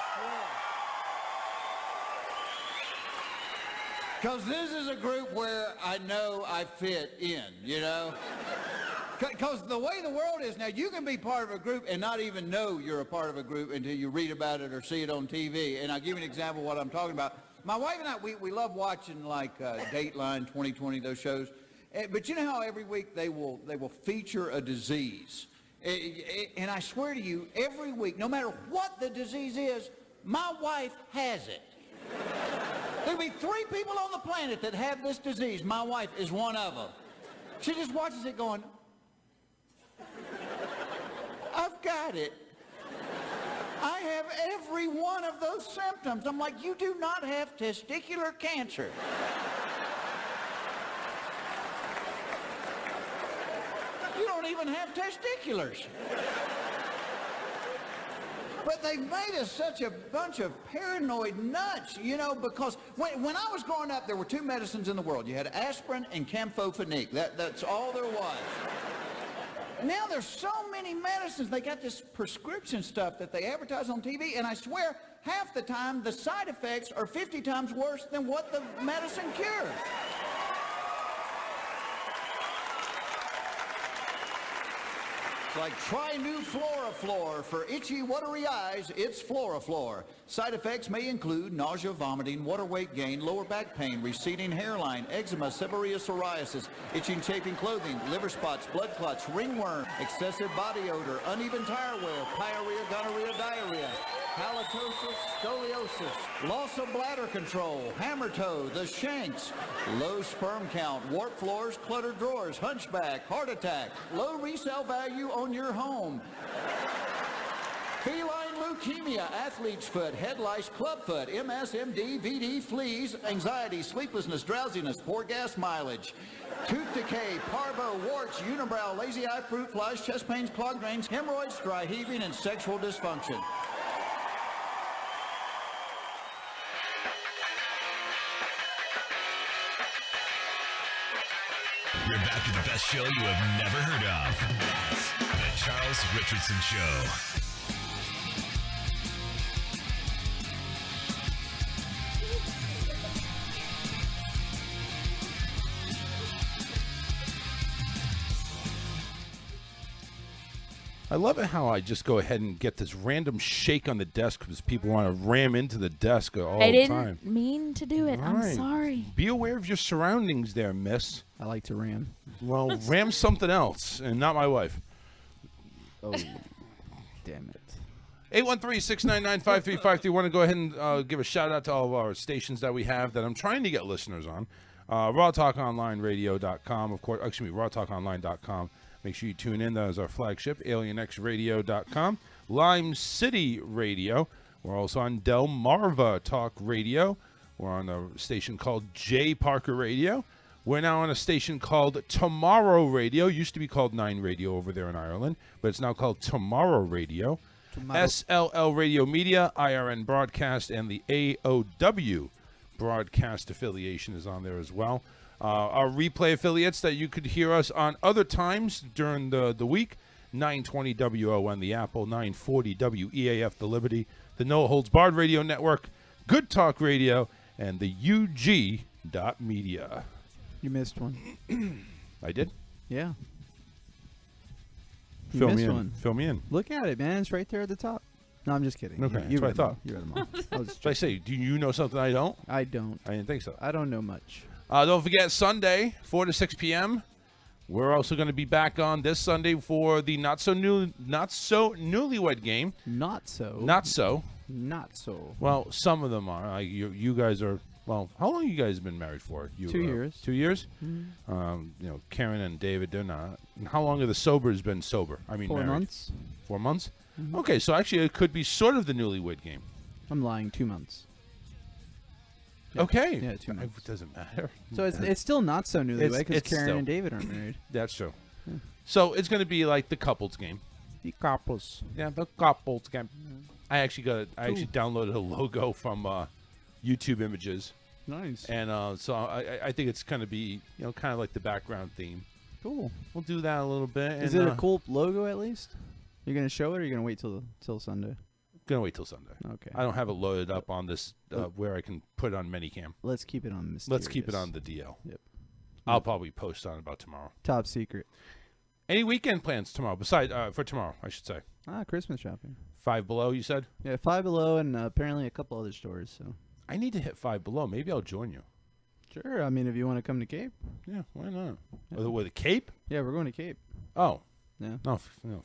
Because this is a group where I know I fit in, you know? Because the way the world is now, you can be part of a group and not even know you're a part of a group until you read about it or see it on TV. And I'll give you an example of what I'm talking about. My wife and I, we love watching like Dateline, 2020, those shows. But you know how every week they will feature a disease. And I swear to you, every week, no matter what the disease is, my wife has it. There'll be 3 people on the planet that have this disease. My wife is one of them. She just watches it going, I've got it. I have every one of those symptoms. I'm like, you do not have testicular cancer. You don't even have testiculars. But they've made us such a bunch of paranoid nuts, you know, because when I was growing up, there were two medicines in the world. You had aspirin and campho-phenique. That's all there was. Now there's so many medicines. They got this prescription stuff that they advertise on TV, and I swear, half the time, the side effects are 50 times worse than what the medicine cures. Like, try new FloraFlor. For itchy, watery eyes, it's FloraFlor. Side effects may include nausea, vomiting, water weight gain, lower back pain, receding hairline, eczema, seborrheic psoriasis, itching, chafing clothing, liver spots, blood clots, ringworm, excessive body odor, uneven tire wear, pyorrhea, gonorrhea, diarrhea, halitosis, scoliosis, loss of bladder control, hammer toe, the shanks, low sperm count, warped floors, cluttered drawers, hunchback, heart attack, low resale value on your home, feline leukemia, athlete's foot, head lice, clubfoot, MS, MD, VD, fleas, anxiety, sleeplessness, drowsiness, poor gas mileage, tooth decay, parvo, warts, unibrow, lazy eye, fruit flies, chest pains, clogged drains, hemorrhoids, dry heaving, and sexual dysfunction. We're back to the best show you have never heard of. The Charles Richardson Show. I love it how I just go ahead and get this random shake on the desk because people want to ram into the desk all I the time. didn't mean to do it. All I'm right. sorry. Be aware of your surroundings there, miss. I like to ram. Well, ram something else, and not my wife. Oh, damn it. 813-699-5353. Want to go ahead and give a shout-out to all of our stations that we have that I'm trying to get listeners on. RawTalkOnlineRadio.com, of course. Excuse me, RawTalkOnline.com. Make sure you tune in. That is our flagship, AlienXRadio.com. Lime City Radio. We're also on Delmarva Talk Radio. We're on a station called J. Parker Radio. We're now on a station called Tomorrow Radio. Used to be called 9 Radio over there in Ireland, but it's now called Tomorrow Radio. SLL Radio Media, IRN Broadcast, and the AOW Broadcast affiliation is on there as well. Our replay affiliates that you could hear us on other times during the week, 920 WON The Apple, 940 WEAF The Liberty, the No Holds Barred Radio Network, Good Talk Radio, and the UG.media. You missed one. I did? Yeah. Fill me missed in. one. Fill me in. Look at it, man. It's right there at the top. No, I'm just kidding. Okay, You that's what I read them all. thought. You read them all. I was Should I say, do you know something I don't? I don't. I didn't think so. I don't know much. Don't forget, Sunday, 4 to 6 p.m., we're also going to be back on this Sunday for the not so newlywed game. Not so. Not so. Not so. Well, some of them are. You guys are. Well, how long you guys been married for? 2 years. 2 years. Mhm. Karen and David, they're not. And how long have the sobers been sober? I mean, 4 married? months. 4 months. Mhm. Okay, so actually, it could be sort of the newlywed game. I'm lying. 2 months. Okay. Yeah, 2 months. It doesn't matter. So it's still not so newlywed because it's Karen still- and David aren't married. That's true. So it's going to be like the couples game. The couples. Yeah, the couples game. I actually downloaded a logo from YouTube Images. Nice. And so I think it's going to be kind of like the background theme. Cool. We'll do that a little bit. Is it a cool logo at least? You're gonna show it, or you're gonna wait till Sunday? Gonna wait till Sunday. Okay. I don't have it loaded up on this where I can put it on Minicam. Let's keep it on mysterious. Let's keep it on the DL. Yep. I'll probably post on about tomorrow. Top secret. Any weekend plans tomorrow? Besides for tomorrow, I should say. Christmas shopping. 5 Below, you said? Yeah, 5 Below and apparently a couple other stores. So I need to hit 5 Below. Maybe I'll join you. sure. I mean, if you want to come to Cape. Yeah, why not? Yeah. With a Cape? Yeah, we're going to Cape. Oh. Yeah. No,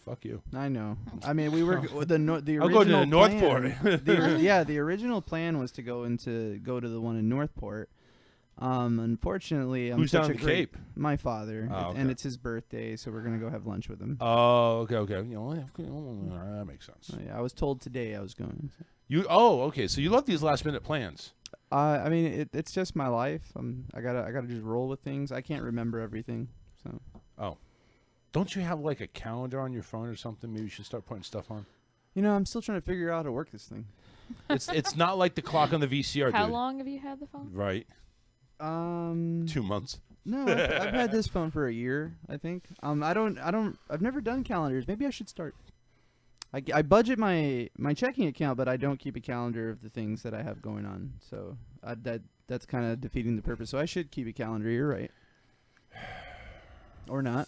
fuck you. I know. I mean, we were the original. I'll go to the plan- Northport. the original plan was to go to the one in Northport. Unfortunately, I'm Who's such down a the great- Cape? My father, Oh, and okay. it's his birthday, so we're gonna go have lunch with him. Oh, okay. That makes sense. Oh, yeah, I was told today I was going. So. Okay. So you love these last minute plans. I mean, it's just my life. I gotta just roll with things. I can't remember everything. So. Oh. Don't you have like a calendar on your phone or something? Maybe you should start putting stuff on. You know, I'm still trying to figure out how to work this thing. It's not like the clock on the VCR, How dude. long have you had the phone? Right. 2 months. No, I've had this phone for a year, I think. I've never done calendars. Maybe I should start. I budget my checking account, but I don't keep a calendar of the things that I have going on. So that's kind of defeating the purpose. So I should keep a calendar. You're right. Or not.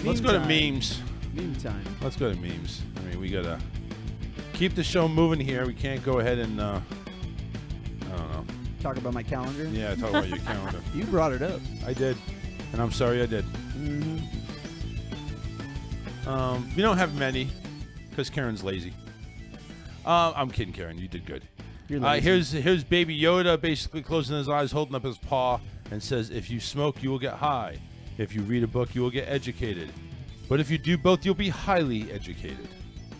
Let's go to memes. Meme time. Let's go to memes. I mean, we gotta keep the show moving here. We can't go ahead and I don't know. Talk about my calendar? Yeah, talk about your calendar. You brought it up. I did, and I'm sorry I did. Mm-hmm. We don't have many because Karen's lazy. I'm kidding, Karen. You did good. You're lazy. Here's Baby Yoda basically closing his eyes, holding up his paw, and says, "If you smoke, you will get high. If you read a book, you will get educated. But if you do both, you'll be highly educated."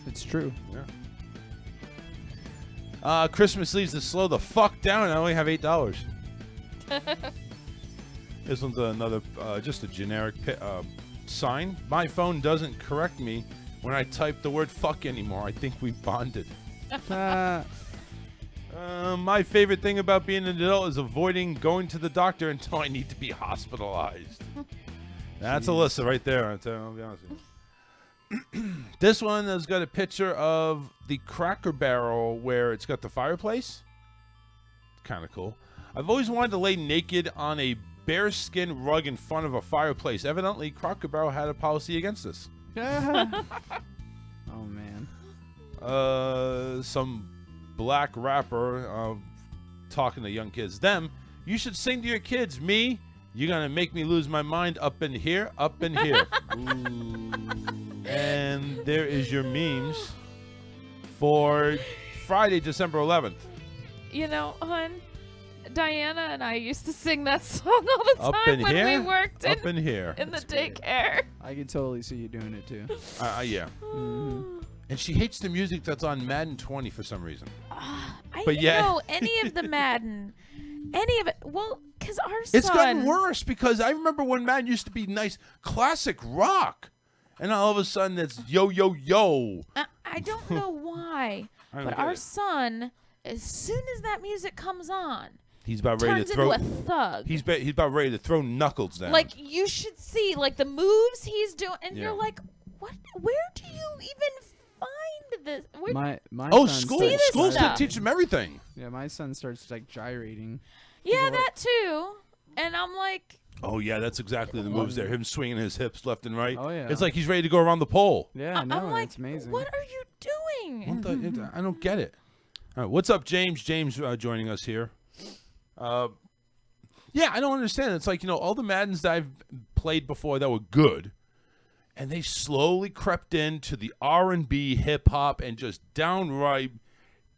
It's true. Yeah. Christmas leaves to slow the fuck down. I only have $8. This one's another, just a generic sign. My phone doesn't correct me when I type the word fuck anymore. I think we bonded. My favorite thing about being an adult is avoiding going to the doctor until I need to be hospitalized. That's Alyssa right there. I'll be honest with you. This one has got a picture of the Cracker Barrel where it's got the fireplace. Kind of cool. I've always wanted to lay naked on a bearskin rug in front of a fireplace. Evidently, Cracker Barrel had a policy against this. Oh, man. Some black rapper talking to young kids. Them, you should sing to your kids. Me, you're going to make me lose my mind up in here, up in here. And there is your memes for Friday, December 11th. You know, hon, Diana and I used to sing that song all the Up time in when here? we worked Up in here. in the daycare. I can totally see you doing it, too. Yeah. Mm-hmm. And she hates the music that's on Madden 20 for some reason. I But didn't yeah. know any of the Madden. Any of it. Well, because our son. It's gotten worse because I remember when Madden used to be nice classic rock. And all of a sudden it's yo, yo, yo. I don't know why, I don't but get our it. son, as soon as that music comes on, He's about ready turns to throw. into a thug. He's about ready to throw knuckles down. Like, you should see, like, the moves he's doing, and Yeah. you're like, what? Where do you even find this? Where, My oh, son school! See this Schools stuff. teach him everything. Yeah, my son starts like gyrating. yeah, that too. And I'm like, Oh yeah, that's exactly the moves there. Him swinging his hips left and right. Oh, yeah. It's like he's ready to go around the pole. Yeah, I know. I'm like, it's amazing. what are you doing? What the- I don't get it. All right, what's up, James? James joining us here. Yeah, I don't understand. It's like, all the Maddens that I've played before that were good, and they slowly crept into the R&B, hip hop, and just downright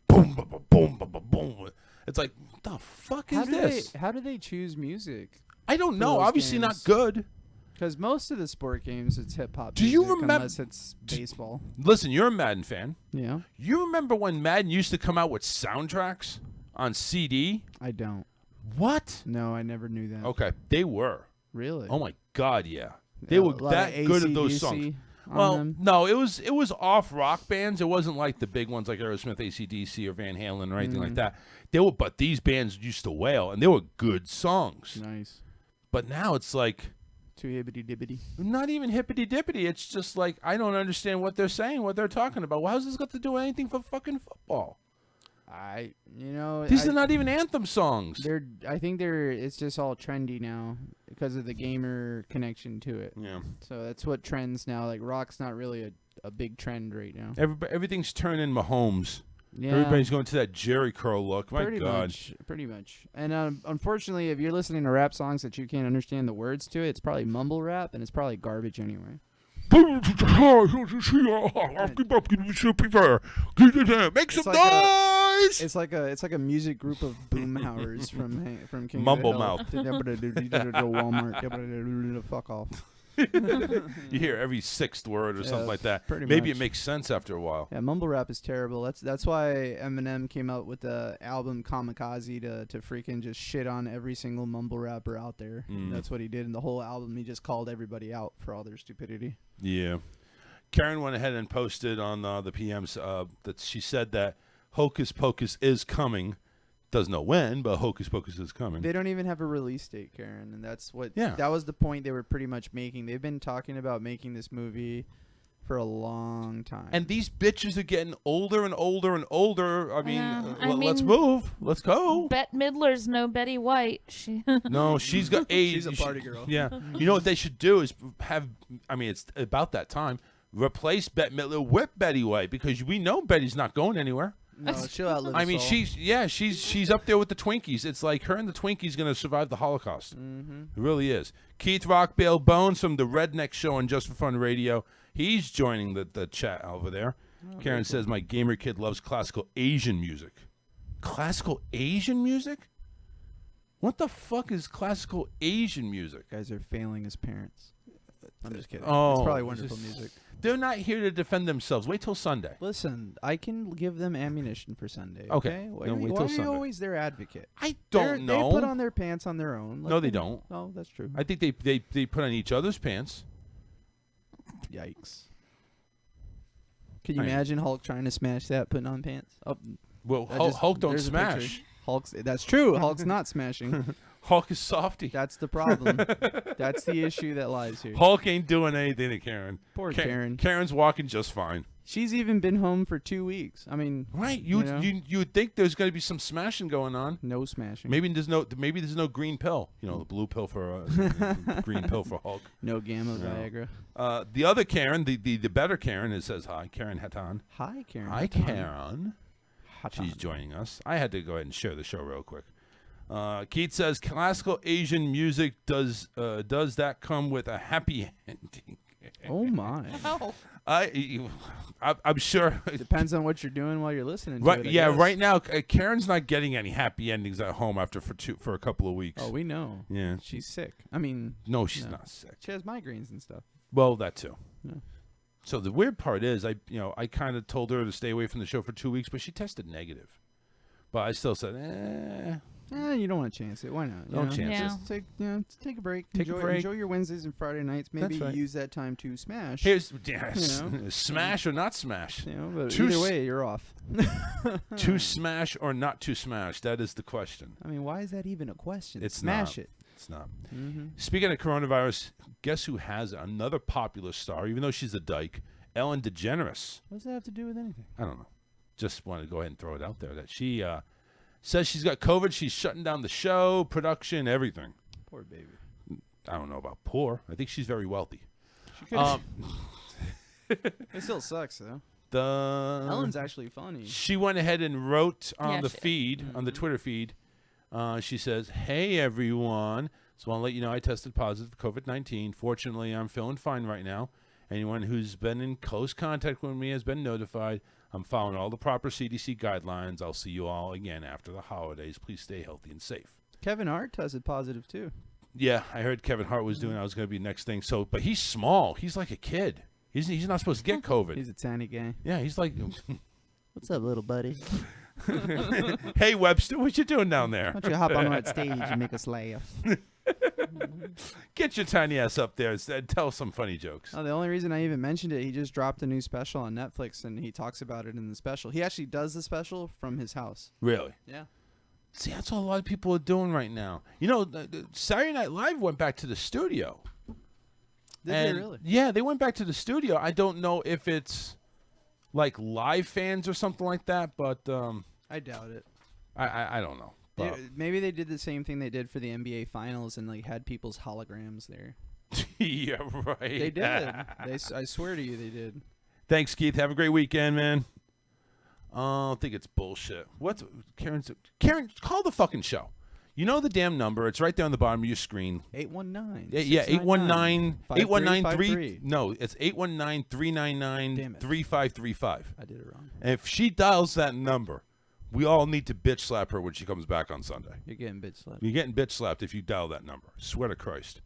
boom, boom, boom, boom, boom, boom, boom. It's like, what the fuck is this? How do they choose music? I don't know. those Obviously not games? good. Because most of the sport games, it's hip hop. Do you music, remember- Unless it's baseball. Listen, you're a Madden fan. Yeah. You remember when Madden used to come out with soundtracks on CD? I don't. What? No, I never knew that. Okay, they were. Really? Oh my God, yeah. They Yeah, were a lot that of good at those AC/DC songs. on Well, them? no, it was off rock bands. It wasn't like the big ones like Aerosmith, AC/DC, or Van Halen, or anything like that. But these bands used to wail, and they were good songs. Nice. But now it's like Too hibbity dibbity. not even hippity dippity. It's just like I don't understand what they're saying, what they're talking about. Well, how's this got to do with anything for fucking football? These are not even anthem songs. I think it's just all trendy now because of the gamer connection to it. Yeah. So that's what trends now. Like rock's not really a big trend right now. Everything's turning Mahomes. Yeah. Everybody's going to that Jerry curl look. My Pretty God. much. Pretty much. And unfortunately, if you're listening to rap songs that you can't understand the words to, it's probably mumble rap, and it's probably garbage anyway. Make some like noise. It's like a music group of boomhowers from King Mumble of the mouth. Hill. Walmart. Fuck off. You hear every sixth word or something like that. Maybe it makes sense after a while. Yeah, mumble rap is terrible. That's why Eminem came out with the album Kamikaze to freaking just shit on every single mumble rapper out there. That's what he did in the whole album. He just called everybody out for all their stupidity. Yeah. Karen went ahead and posted on the PMs that she said that Hocus Pocus is coming. Doesn't know when, but Hocus Pocus is coming. They don't even have a release date, Karen, and that's what. Yeah. That was the point they were pretty much making. They've been talking about making this movie for a long time. And these bitches are getting older and older and older. I mean, let's mean, move. Let's go. Bette Midler's no Betty White. She No, she's got age. She's a party girl. Yeah. You know what they should do is have, I mean, it's about that time, replace Bette Midler with Betty White, because we know Betty's not going anywhere. No, she'll outlive I us mean, all. she's up there with the Twinkies. It's like her and the Twinkies going to survive the Holocaust. Mm-hmm. It really is. Keith Rockbale Bones from the Redneck Show on Just for Fun Radio. He's joining the chat over there. Karen says, my gamer kid loves classical Asian music. Classical Asian music? What the fuck is classical Asian music? Guys are failing as parents. I'm just kidding. Oh, it's probably wonderful music. They're not here to defend themselves. Wait till Sunday. Listen, I can give them ammunition for Sunday. Okay. Okay. Why, Then wait why till are you Sunday. always their advocate? I don't know. They put on their pants on their own. Let No, they them- don't. Oh, that's true. I think they put on each other's pants. Yikes. Can you I mean- imagine Hulk trying to smash that, putting on pants? Oh, Well, that Hulk don't there's a picture. smash. That's true. Hulk's not smashing. Hulk is softy. That's the problem. That's the issue that lies here. Hulk ain't doing anything to Karen. Poor Karen. Karen's walking just fine. She's even been home for 2 weeks. I mean, Right. You You know? you would think there's going to be some smashing going on. No smashing. Maybe there's no green pill. You know, the blue pill for green pill for Hulk. No gamma No. Viagra. The other Karen, the better Karen, it says hi, Karen Hatan. Hi, Karen. Hi, Hatan. Karen. Hatan. She's joining us. I had to go ahead and share the show real quick. Keith says classical Asian music does that come with a happy ending? Oh my! I'm sure. Depends on what you're doing while you're listening. To Right? it, I Yeah. guess. Right now, Karen's not getting any happy endings at home after for a couple of weeks. Oh, we know. Yeah. She's sick. I mean, No, she's not sick. She has migraines and stuff. Well, that too. Yeah. So the weird part is, I kind of told her to stay away from the show for 2 weeks, but she tested negative. But I still said, You don't want to chance it. Why not? You Don't know? chance it. Just take a break. Take a enjoy, break. Enjoy your Wednesdays and Friday nights. Maybe That's right. use that time to smash. Here's You know? smash or not smash. You know, but To either s- way, you're off. To smash or not to smash? That is the question. I mean, why is that even a question? It's Smash not. it. It's not. Mhm. Speaking of coronavirus, guess who has another popular star, even though she's a dyke? Ellen DeGeneres. What does that have to do with anything? I don't know. Just wanted to go ahead and throw it out there that she says she's got COVID. She's shutting down the show, production, everything. Poor baby. I don't know about poor. I think she's very wealthy. She could've- It still sucks though. Ellen's actually funny. She went ahead and wrote on Yeah, the she- feed, on the Twitter feed. She says, "Hey everyone, just want to let you know I tested positive for COVID-19. Fortunately, I'm feeling fine right now. Anyone who's been in close contact with me has been notified. I'm following all the proper CDC guidelines. I'll see you all again after the holidays. Please stay healthy and safe." Kevin Hart tested positive too. Yeah, I heard Kevin Hart was doing. I was going to be next thing. So, but he's small. He's like a kid. He's not supposed to get COVID. He's a tiny guy. Yeah, he's like. What's up, little buddy? Hey Webster, what you doing down there? Why don't you hop on that stage and make us laugh? Get your tiny ass up there and tell some funny jokes. Oh, the only reason I even mentioned it, he just dropped a new special on Netflix, and he talks about it in the special. He actually does the special from his house. Really? Yeah. See, that's what a lot of people are doing right now. You know, Saturday Night Live went back to the studio. Did they really? Yeah, they went back to the studio. I don't know if it's like live fans or something like that, but I doubt it. I don't know. But Maybe they did the same thing they did for the NBA Finals and like had people's holograms there. yeah, right. They did. I swear to you, they did. Thanks, Keith. Have a great weekend, man. I think it's bullshit. What's Karen? Call the fucking show. You know the damn number. It's right there on the bottom of your screen. 819. Yeah, 819-3. 5353. No, it's 819-399-3535. I did it wrong. And if she dials that number, we all need to bitch slap her when she comes back on Sunday. You're getting bitch slapped. You're getting bitch slapped if you dial that number. Swear to Christ.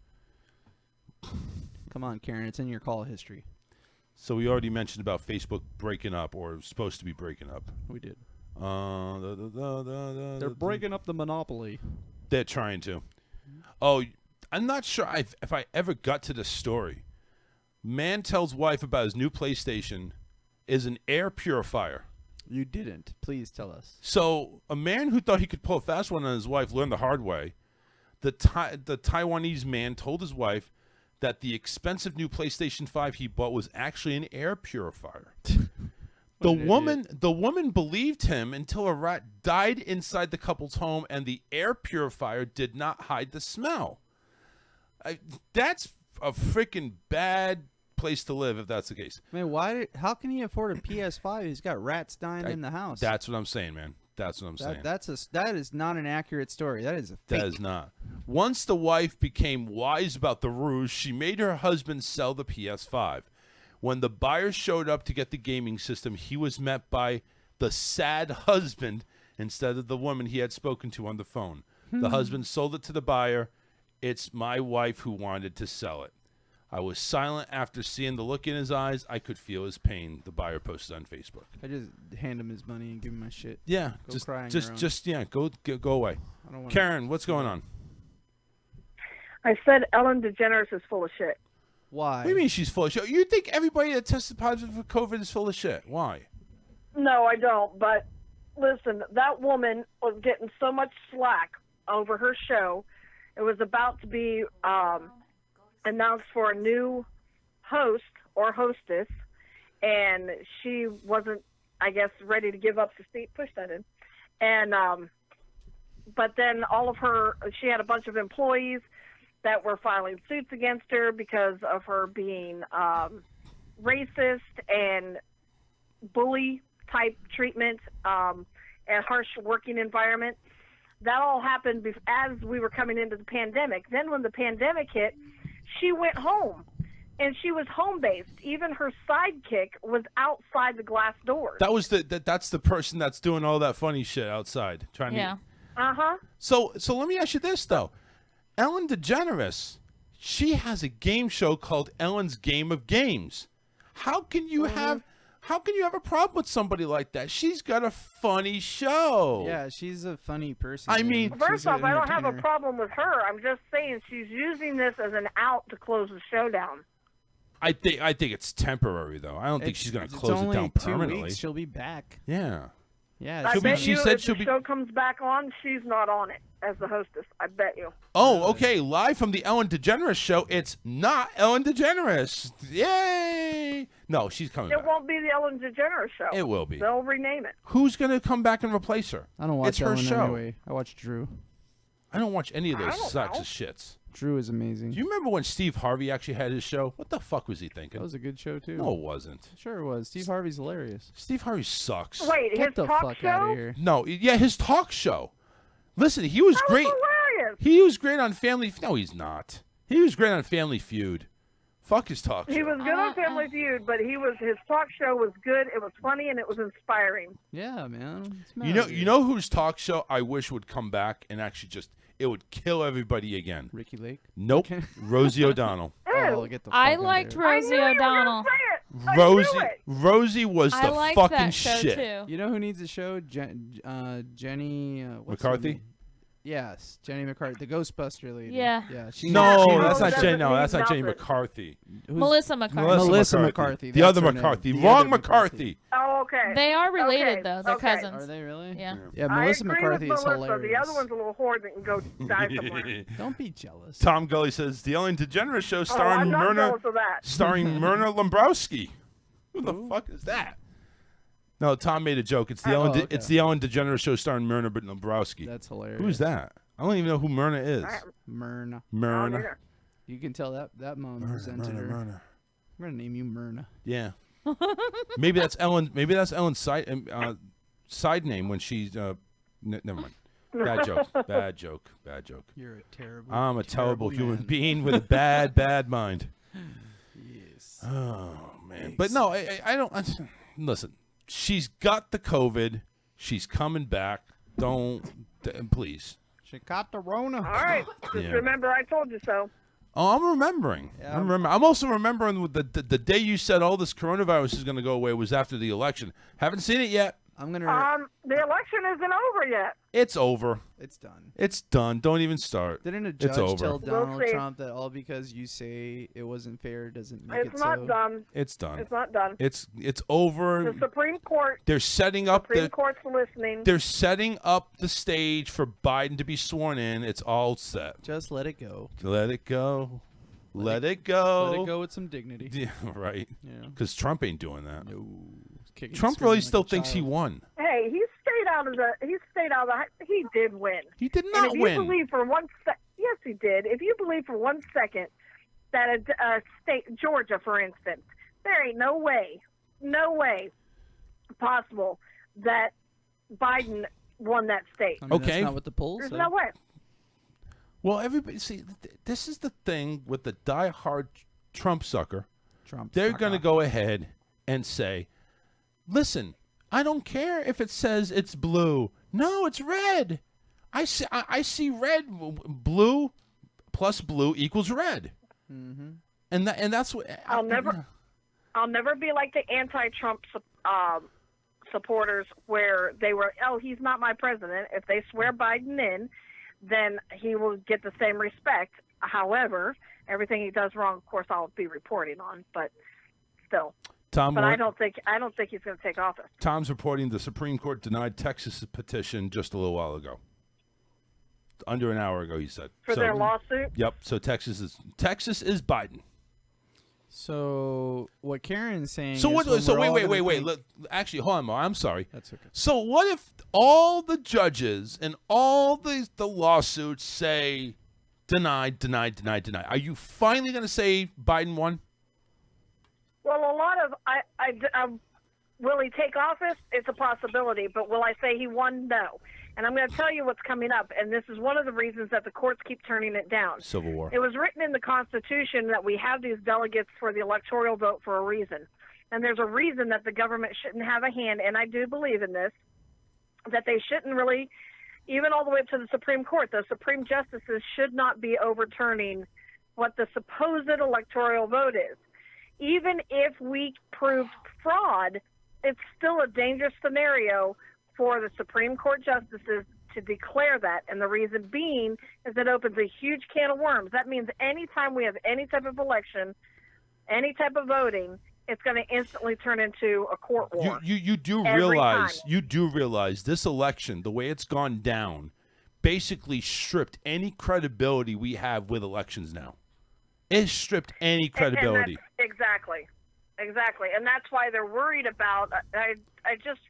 Come on, Karen. It's in your call history. So we already mentioned about Facebook breaking up, or supposed to be breaking up. We did. They're breaking up the monopoly. They're trying to. Oh, I'm not sure if I ever got to the story Man tells wife about his new PlayStation is an air purifier. You didn't. Please tell us. So a man who thought he could pull a fast one on his wife learned the hard way. The Taiwanese man told his wife that the expensive new PlayStation 5 he bought was actually an air purifier. The woman believed him until a rat died inside the couple's home and the air purifier did not hide the smell. That's a freaking bad place to live if that's the case. Man, how can he afford a PS5? He's got rats dying in the house. That's what I'm saying, man. That's what I'm saying. That is not an accurate story. That is a fake. That is not. Once the wife became wise about the ruse, she made her husband sell the PS5. When the buyer showed up to get the gaming system, he was met by the sad husband instead of the woman he had spoken to on the phone. The husband sold it to the buyer. It's my wife who wanted to sell it. I was silent after seeing the look in his eyes. I could feel his pain, the buyer posted on Facebook. I just hand him his money and give him my shit. Yeah, Go cry on go away. I don't wanna- Karen, what's going on? I said Ellen DeGeneres is full of shit. Why? What do you mean she's full of shit? You think everybody that tested positive for COVID is full of shit? Why? No, I don't. But listen, that woman was getting so much slack over her show. It was about to be announced for a new host or hostess, and she wasn't, I guess, ready to give up the seat. Push that in. And but then she had a bunch of employees that were filing suits against her because of her being racist and bully type treatment and harsh working environment. That all happened as we were coming into the pandemic. Then when the pandemic hit, she went home, and she was home-based. Even her sidekick was outside the glass doors. That was that's the person that's doing all that funny shit outside trying to. Uh-huh. So let me ask you this though. Ellen DeGeneres, she has a game show called Ellen's Game of Games. How can you have a problem with somebody like that? She's got a funny show. Yeah, she's a funny person. I mean, first off, I don't have a problem with her. I'm just saying she's using this as an out to close the show down. I think it's temporary though. I don't think she's going to close it down permanently. 2 weeks, she'll be back. Yeah. Yeah, I bet you if she'll the show comes back on, she's not on it as the hostess. I bet you. Oh, okay. Live from the Ellen DeGeneres show, it's not Ellen DeGeneres. Yay! No, she's coming back. It won't be the Ellen DeGeneres show. It will be. They'll rename it. Who's going to come back and replace her? I don't watch It's her Ellen show. anyway. I watch Drew. I don't watch any of I those don't sacks know. of shits. Drew is amazing. Do you remember when Steve Harvey actually had his show? What the fuck was he thinking? That was a good show too. No, it wasn't. Sure it was. Steve Harvey's hilarious. Steve Harvey sucks. Wait, Get his the talk fuck show? out of here. No, yeah, his talk show. Listen, he was That great. was hilarious. He was great on Family. No, he's not. He was great on Family Feud. Fuck his talk show. He was good on Family Feud, but his talk show was good. It was funny and it was inspiring. Yeah, man. You know whose talk show I wish would come back and actually it would kill everybody again. Ricky Lake? Nope. Rosie O'Donnell. Oh, get the fuck I out of liked here. Rosie O'Donnell. Rosie was I the liked fucking that show shit. too. You know who needs a show? Jenny what's her McCarthy? name? Yes, Jenny McCarthy, the Ghostbuster lady. Yeah. Yeah. She No, she that's knows not Jenny. No, mean that's not Jenny nothing. McCarthy. Melissa McCarthy. Melissa McCarthy. The that's other her name. McCarthy. The Wrong other McCarthy. Oh, okay. They are related Okay, though. They're okay. cousins. Are they really? Yeah. Yeah, Melissa I agree McCarthy with is Melissa. hilarious. The other one's a little whore that can go die somewhere. Don't be jealous. Tom Gully says the Ellen DeGeneres show I'm starring not Myrna jealous of that. Myrna Lombrowski. Who the fuck is that? No, Tom made a joke. It's the Ellen. okay. It's the Ellen DeGeneres show starring Myrna Lombrowski. That's hilarious. Who's that? I don't even know who Myrna is. Myrna. Myrna. You can tell that mom presented her. Myrna. I'm gonna name you Myrna. Yeah. Maybe that's Ellen. Maybe that's Ellen's side name when she's. Never mind. Bad joke. Bad joke. Bad joke. You're a terrible. I'm a terrible human man. being with a bad mind. Yes. Oh man. But no, I don't. Listen. She's got the COVID. She's coming back. Please. She got the Rona. All right. Just Yeah. remember I told you so. Oh, I'm remembering. Yeah. I'm also remembering the day you said all this coronavirus is going to go away was after the election. Haven't seen it yet. I'm gonna. The election isn't over yet. It's over. It's done. It's done. Don't even start. Didn't a It's judge over. tell Donald see. Trump that all because you say it wasn't fair doesn't make It's it not so? done. It's done. It's not done. It's over. The Supreme Court. They're setting up Supreme the. Court's listening. They're setting up the stage for Biden to be sworn in. It's all set. Just let it go. Let it go. Let it go. Let it go with some dignity. Yeah, right. Yeah. Because Trump ain't doing that. No. Kicking Trump screaming really like still a thinks he child. won. Hey, he stayed out of the. He did win. He did And not if win. you believe for yes, he did. If you believe for 1 second that a state, Georgia, for instance, there ain't no way possible that Biden won that state. I mean, Okay. That's not what the polls There's say. no way. Well, everybody, see, this is the thing with the diehard Trump sucker. They're going to go ahead and say, listen, I don't care if it says it's blue. No, it's red. I see red. Blue plus blue equals red. Mm-hmm. And that's what I'll never be like the anti-Trump supporters where they were, oh, he's not my president. If they swear Biden in, then he will get the same respect. However, everything he does wrong, of course, I'll be reporting on. But still, Tom. I don't think he's going to take office. Tom's reporting the Supreme Court denied Texas' petition just a little while ago. Under an hour ago, he said. For their lawsuit? Yep. So Texas is Biden. So what Karen's saying? So is what? when So we're all wait. gonna think- Actually, hold on, Mo. I'm sorry. That's okay. So what if all the judges and all the lawsuits say denied? Are you finally going to say Biden won? Well, a lot of will he take office? It's a possibility, but will I say he won? No. And I'm going to tell you what's coming up, and this is one of the reasons that the courts keep turning it down. Civil War. It was written in the Constitution that we have these delegates for the electoral vote for a reason. And there's a reason that the government shouldn't have a hand, and I do believe in this, that they shouldn't really, even all the way up to the Supreme Court, the Supreme Justices should not be overturning what the supposed electoral vote is. Even if we proved fraud, it's still a dangerous scenario for the Supreme Court justices to declare that. And the reason being is it opens a huge can of worms. That means anytime we have any type of election, any type of voting, it's going to instantly turn into a court war. You do Every realize this election, the way it's gone down, basically stripped any credibility we have with elections now. It stripped any credibility. And exactly. And that's why they're worried about. I just.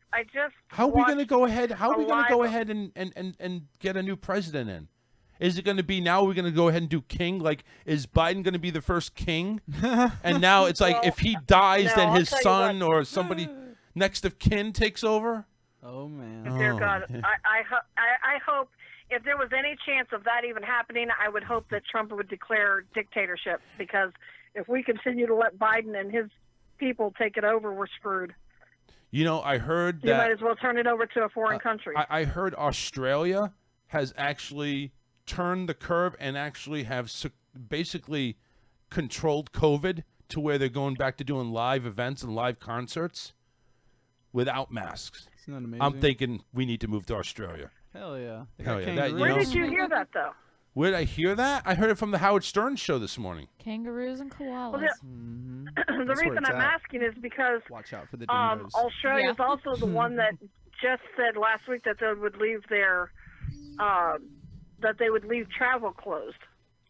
How are we going to go ahead? live- And get a new president in? Is it going to be now? We're going to go ahead and do king. Like, is Biden going to be the first king? And now it's like if he dies, no, then I'll his tell you son what. or somebody next of kin takes over. Oh man. Dear Oh, God, yeah. I hope if there was any chance of that even happening, I would hope that Trump would declare dictatorship, because if we continue to let Biden and his people take it over, we're screwed. You know, I heard You that. might as well turn it over to a foreign country. I heard Australia has actually turned the curve and actually have basically controlled COVID to where they're going back to doing live events and live concerts without masks. Isn't that amazing? I'm thinking we need to move to Australia. Hell yeah. They Hell got yeah. That, Where know, did you hear that, though? Where did I hear that? I heard it from the Howard Stern show this morning. Kangaroos and koalas. Well, the That's where reason it's I'm at. asking is because Watch out for the dingoes. Australia is Yeah. also the one that just said last week that they would leave their travel closed.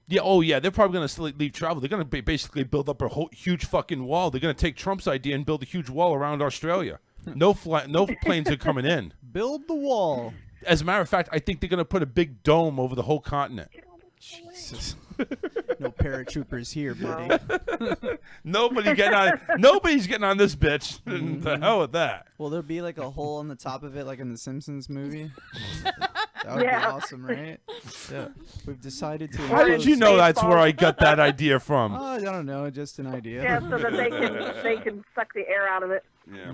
Yeah, oh yeah, they're probably going to leave travel. They're going to basically build up a whole huge fucking wall. They're going to take Trump's idea and build a huge wall around Australia. No planes are coming in. Build the wall. As a matter of fact, I think they're going to put a big dome over the whole continent. Jesus. No paratroopers here, buddy. Nobody's getting on this bitch. The hell with that. Will there be like a hole on the top of it, like in the Simpsons movie? That would be Yeah. awesome, right? Yeah. We've decided to. How did you know that's where I got that idea from? Oh, I don't know, just an idea. Yeah, so that they can suck the air out of it. Yeah.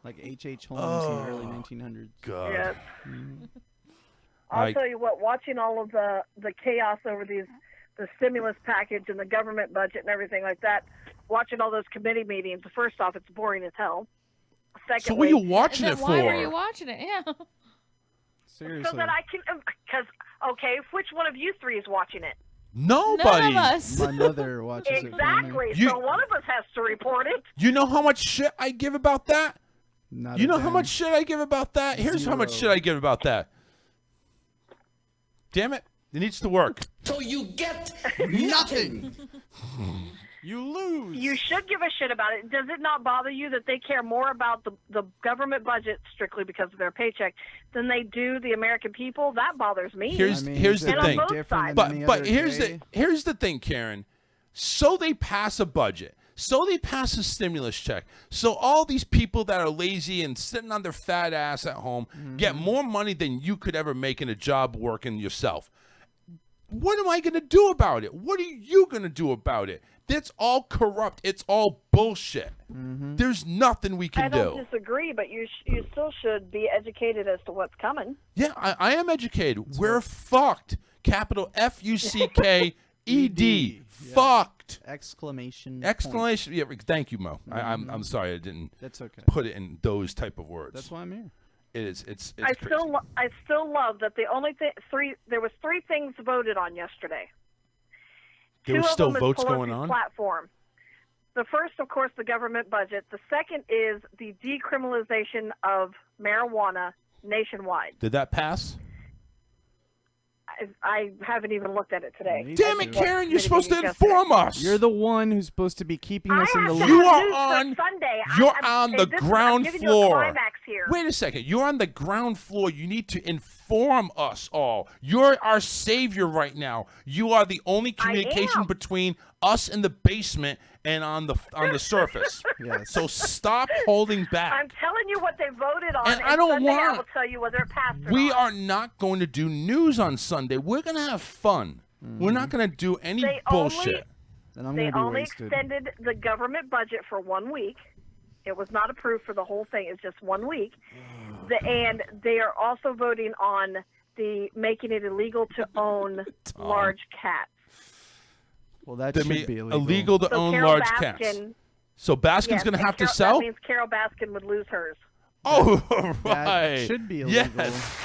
Like H.H. Holmes in the early 1900s. God. Yes. I'll I- tell you what, watching all of the chaos over the stimulus package and the government budget and everything like that, watching all those committee meetings, first off, it's boring as hell. secondly, So what are you watching And it then why for? were you watching it? Yeah. Seriously. so that I can, because okay, which one of you three is watching it? Nobody. None of us. My mother watches it for me. Exactly. You- So one of us has to report it. You know how much shit I give about that? Not You a know how dime. much shit I give about that? Here's how much shit Zero. I give about that. Damn it. It needs to work. So you get nothing. You lose. You should give a shit about it. Does it not bother you that they care more about the government budget strictly because of their paycheck than they do the American people? That bothers me. Here's the and thing. On both sides. But here's the thing, Karen. So they pass a budget. So they pass a stimulus check. So all these people that are lazy and sitting on their fat ass at home get more money than you could ever make in a job working yourself. What am I going to do about it? What are you going to do about it? That's all corrupt. It's all bullshit. There's nothing we can I don't do. disagree, but you still should be educated as to what's coming. Yeah, I am educated. We're fucked. Capital F-U-C-K-E-D. Fucked. Exclamation. Exclamation. Yeah, thank you, Mo. I'm sorry I didn't That's okay. put it in those type of words. That's why I'm here. It is. It's I crazy. still love that the only there was three things voted on yesterday. There Two were of still them is votes going Pelosi's on? Platform. The first, of course, the government budget. The second is the decriminalization of marijuana nationwide. Did that pass? I haven't even looked at it today. Damn it, Karen! You're supposed to inform us. You're the one who's supposed to be keeping us in the loop. You News are for on. Sunday. You're I'm on the this is- I'm ground giving you a floor. climax here. Wait a second. You're on the ground floor. You need to inform us all. You're our savior right now. You are the only communication am. between us in the basement and on the surface. Yes. So stop holding back. I'm telling you what they voted on, And I don't Sunday I want- will tell you whether it passed or We not. are not going to do news on Sunday. We're going to have fun. We're not going to do any They bullshit. And I'm They gonna be only wasted. extended the government budget for 1 week. It was not approved for the whole thing. It's just 1 week. And they are also voting on the making it illegal to own large cats. Well, that That should mean be illegal. illegal to So own Carol large Baskin, cats. So Baskin's yes, going to and have to Carol- sell? That means Carol Baskin would lose hers. Oh, That right. should be illegal. Yes.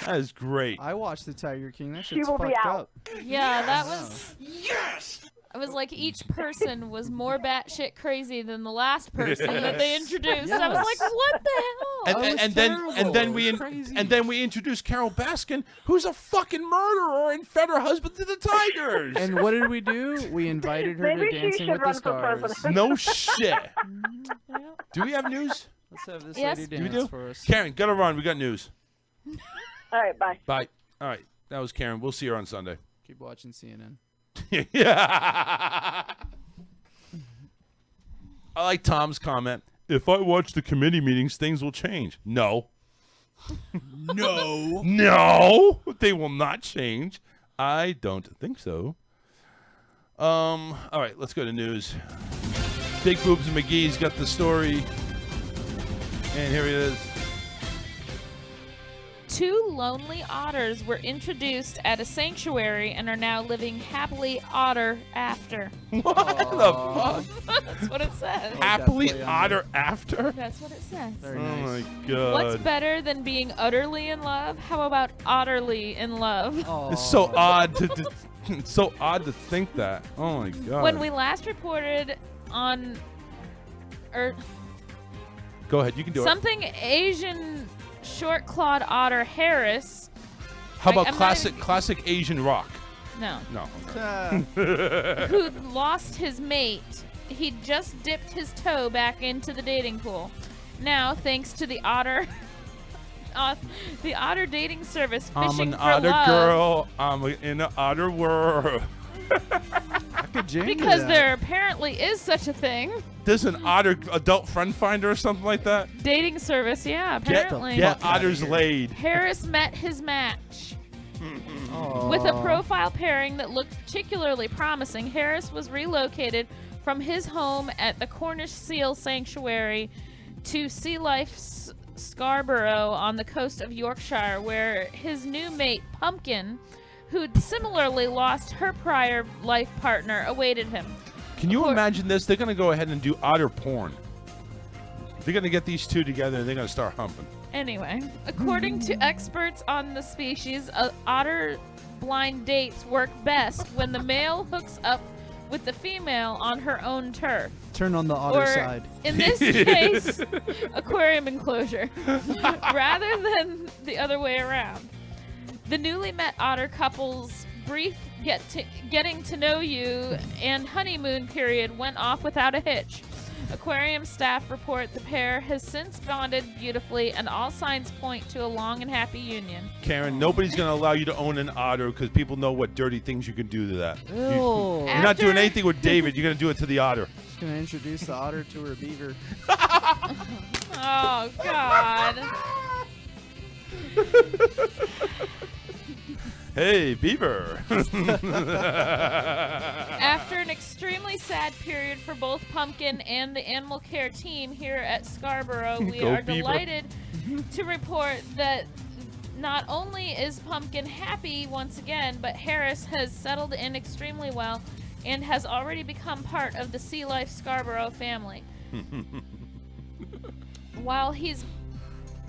That is great. I watched the Tiger King. That She shit's will be fucked out. up. Yeah, that was. Yes. It was like each person was more batshit crazy than the last person that they introduced. I was like, what the hell? And then we introduced Carol Baskin, who's a fucking murderer and fed her husband to the tigers. And what did we do? We invited her Maybe to she Dancing should with the run for Stars. president. No shit. Do we have news? Let's have this Yes. lady Do we dance do? for us. Karen, gotta run. We got news. All right, bye. Bye. All right. That was Karen. We'll see her on Sunday. Keep watching CNN. Yeah. I like Tom's comment. If I watch the committee meetings, things will change. No. No. No. They will not change. I don't think so. All right, let's go to news. Big Boobs McGee's got the story. And here he is. 2 lonely otters were introduced at a sanctuary and are now living happily otter after. What the fuck? That's what it says. Happily play on otter after? That's what it says. Very Oh nice. my god. What's better than being utterly in love? How about utterly in love? It's so odd to it's so odd to think that. Oh my god. When we last reported on Go ahead, you can do something Asian short-clawed otter Harris. How about I'm not classic Asian rock? No. No. Who lost his mate. He just dipped his toe back into the dating pool. Now, thanks to the otter dating service I'm Fishing an for otter Love. girl. I'm in an otter world. Because there apparently is such a thing. There's an otter adult friend finder or something like that. Dating service, yeah, apparently. Get otters laid. Harris met his match. With a profile pairing that looked particularly promising, Harris was relocated from his home at the Cornish Seal Sanctuary to Sea Life Scarborough on the coast of Yorkshire, where his new mate, Pumpkin, who'd similarly lost her prior life partner, awaited him. Can you imagine this? They're going to go ahead and do otter porn. They're going to get these two together and they're going to start humping. Anyway, according to experts on the species, otter blind dates work best when the male hooks up with the female on her own turf. Turn on the otter Or, side. in this case, aquarium enclosure, rather than the other way around. The newly met otter couple's brief getting to know you and honeymoon period went off without a hitch. Aquarium staff report the pair has since bonded beautifully, and all signs point to a long and happy union. Karen, nobody's going to allow you to own an otter because people know what dirty things you can do to that. You're not doing anything with David. You're going to do it to the otter. Just going to introduce the otter to her beaver. Oh, God. Hey, beaver. After an extremely sad period for both Pumpkin and the animal care team here at Scarborough, we Go are Beaver. delighted to report that not only is Pumpkin happy once again, but Harris has settled in extremely well and has already become part of the Sea Life Scarborough family. While he's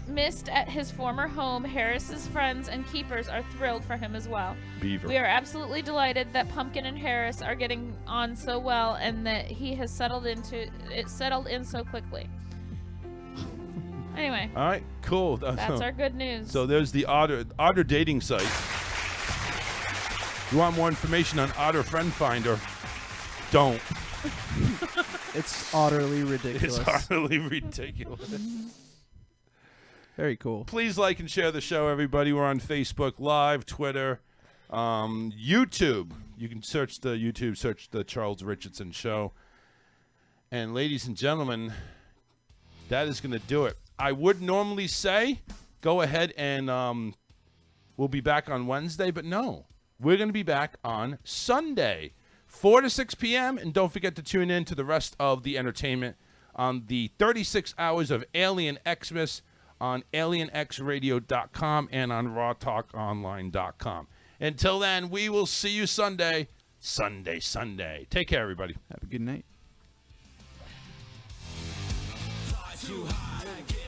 missed at his former home, Harris's friends and keepers are thrilled for him as well. Beaver. We are absolutely delighted that Pumpkin and Harris are getting on so well and that he has settled in so quickly. Anyway. All right, cool. That's our good news. So there's the otter dating site. You want more information on Otter Friend Finder? Don't. It's utterly ridiculous. It's utterly ridiculous. Very cool. Please like and share the show, everybody. We're on Facebook Live, Twitter, YouTube. You can search the Charles Richardson Show. And ladies and gentlemen, that is going to do it. I would normally say go ahead and we'll be back on Wednesday, but no. We're going to be back on Sunday, 4 to 6 p.m. And don't forget to tune in to the rest of the entertainment on the 36 hours of Alien Xmas on alienxradio.com and on rawtalkonline.com. Until then, we will see you Sunday. Take care, everybody. Have a good night. Fly too high, get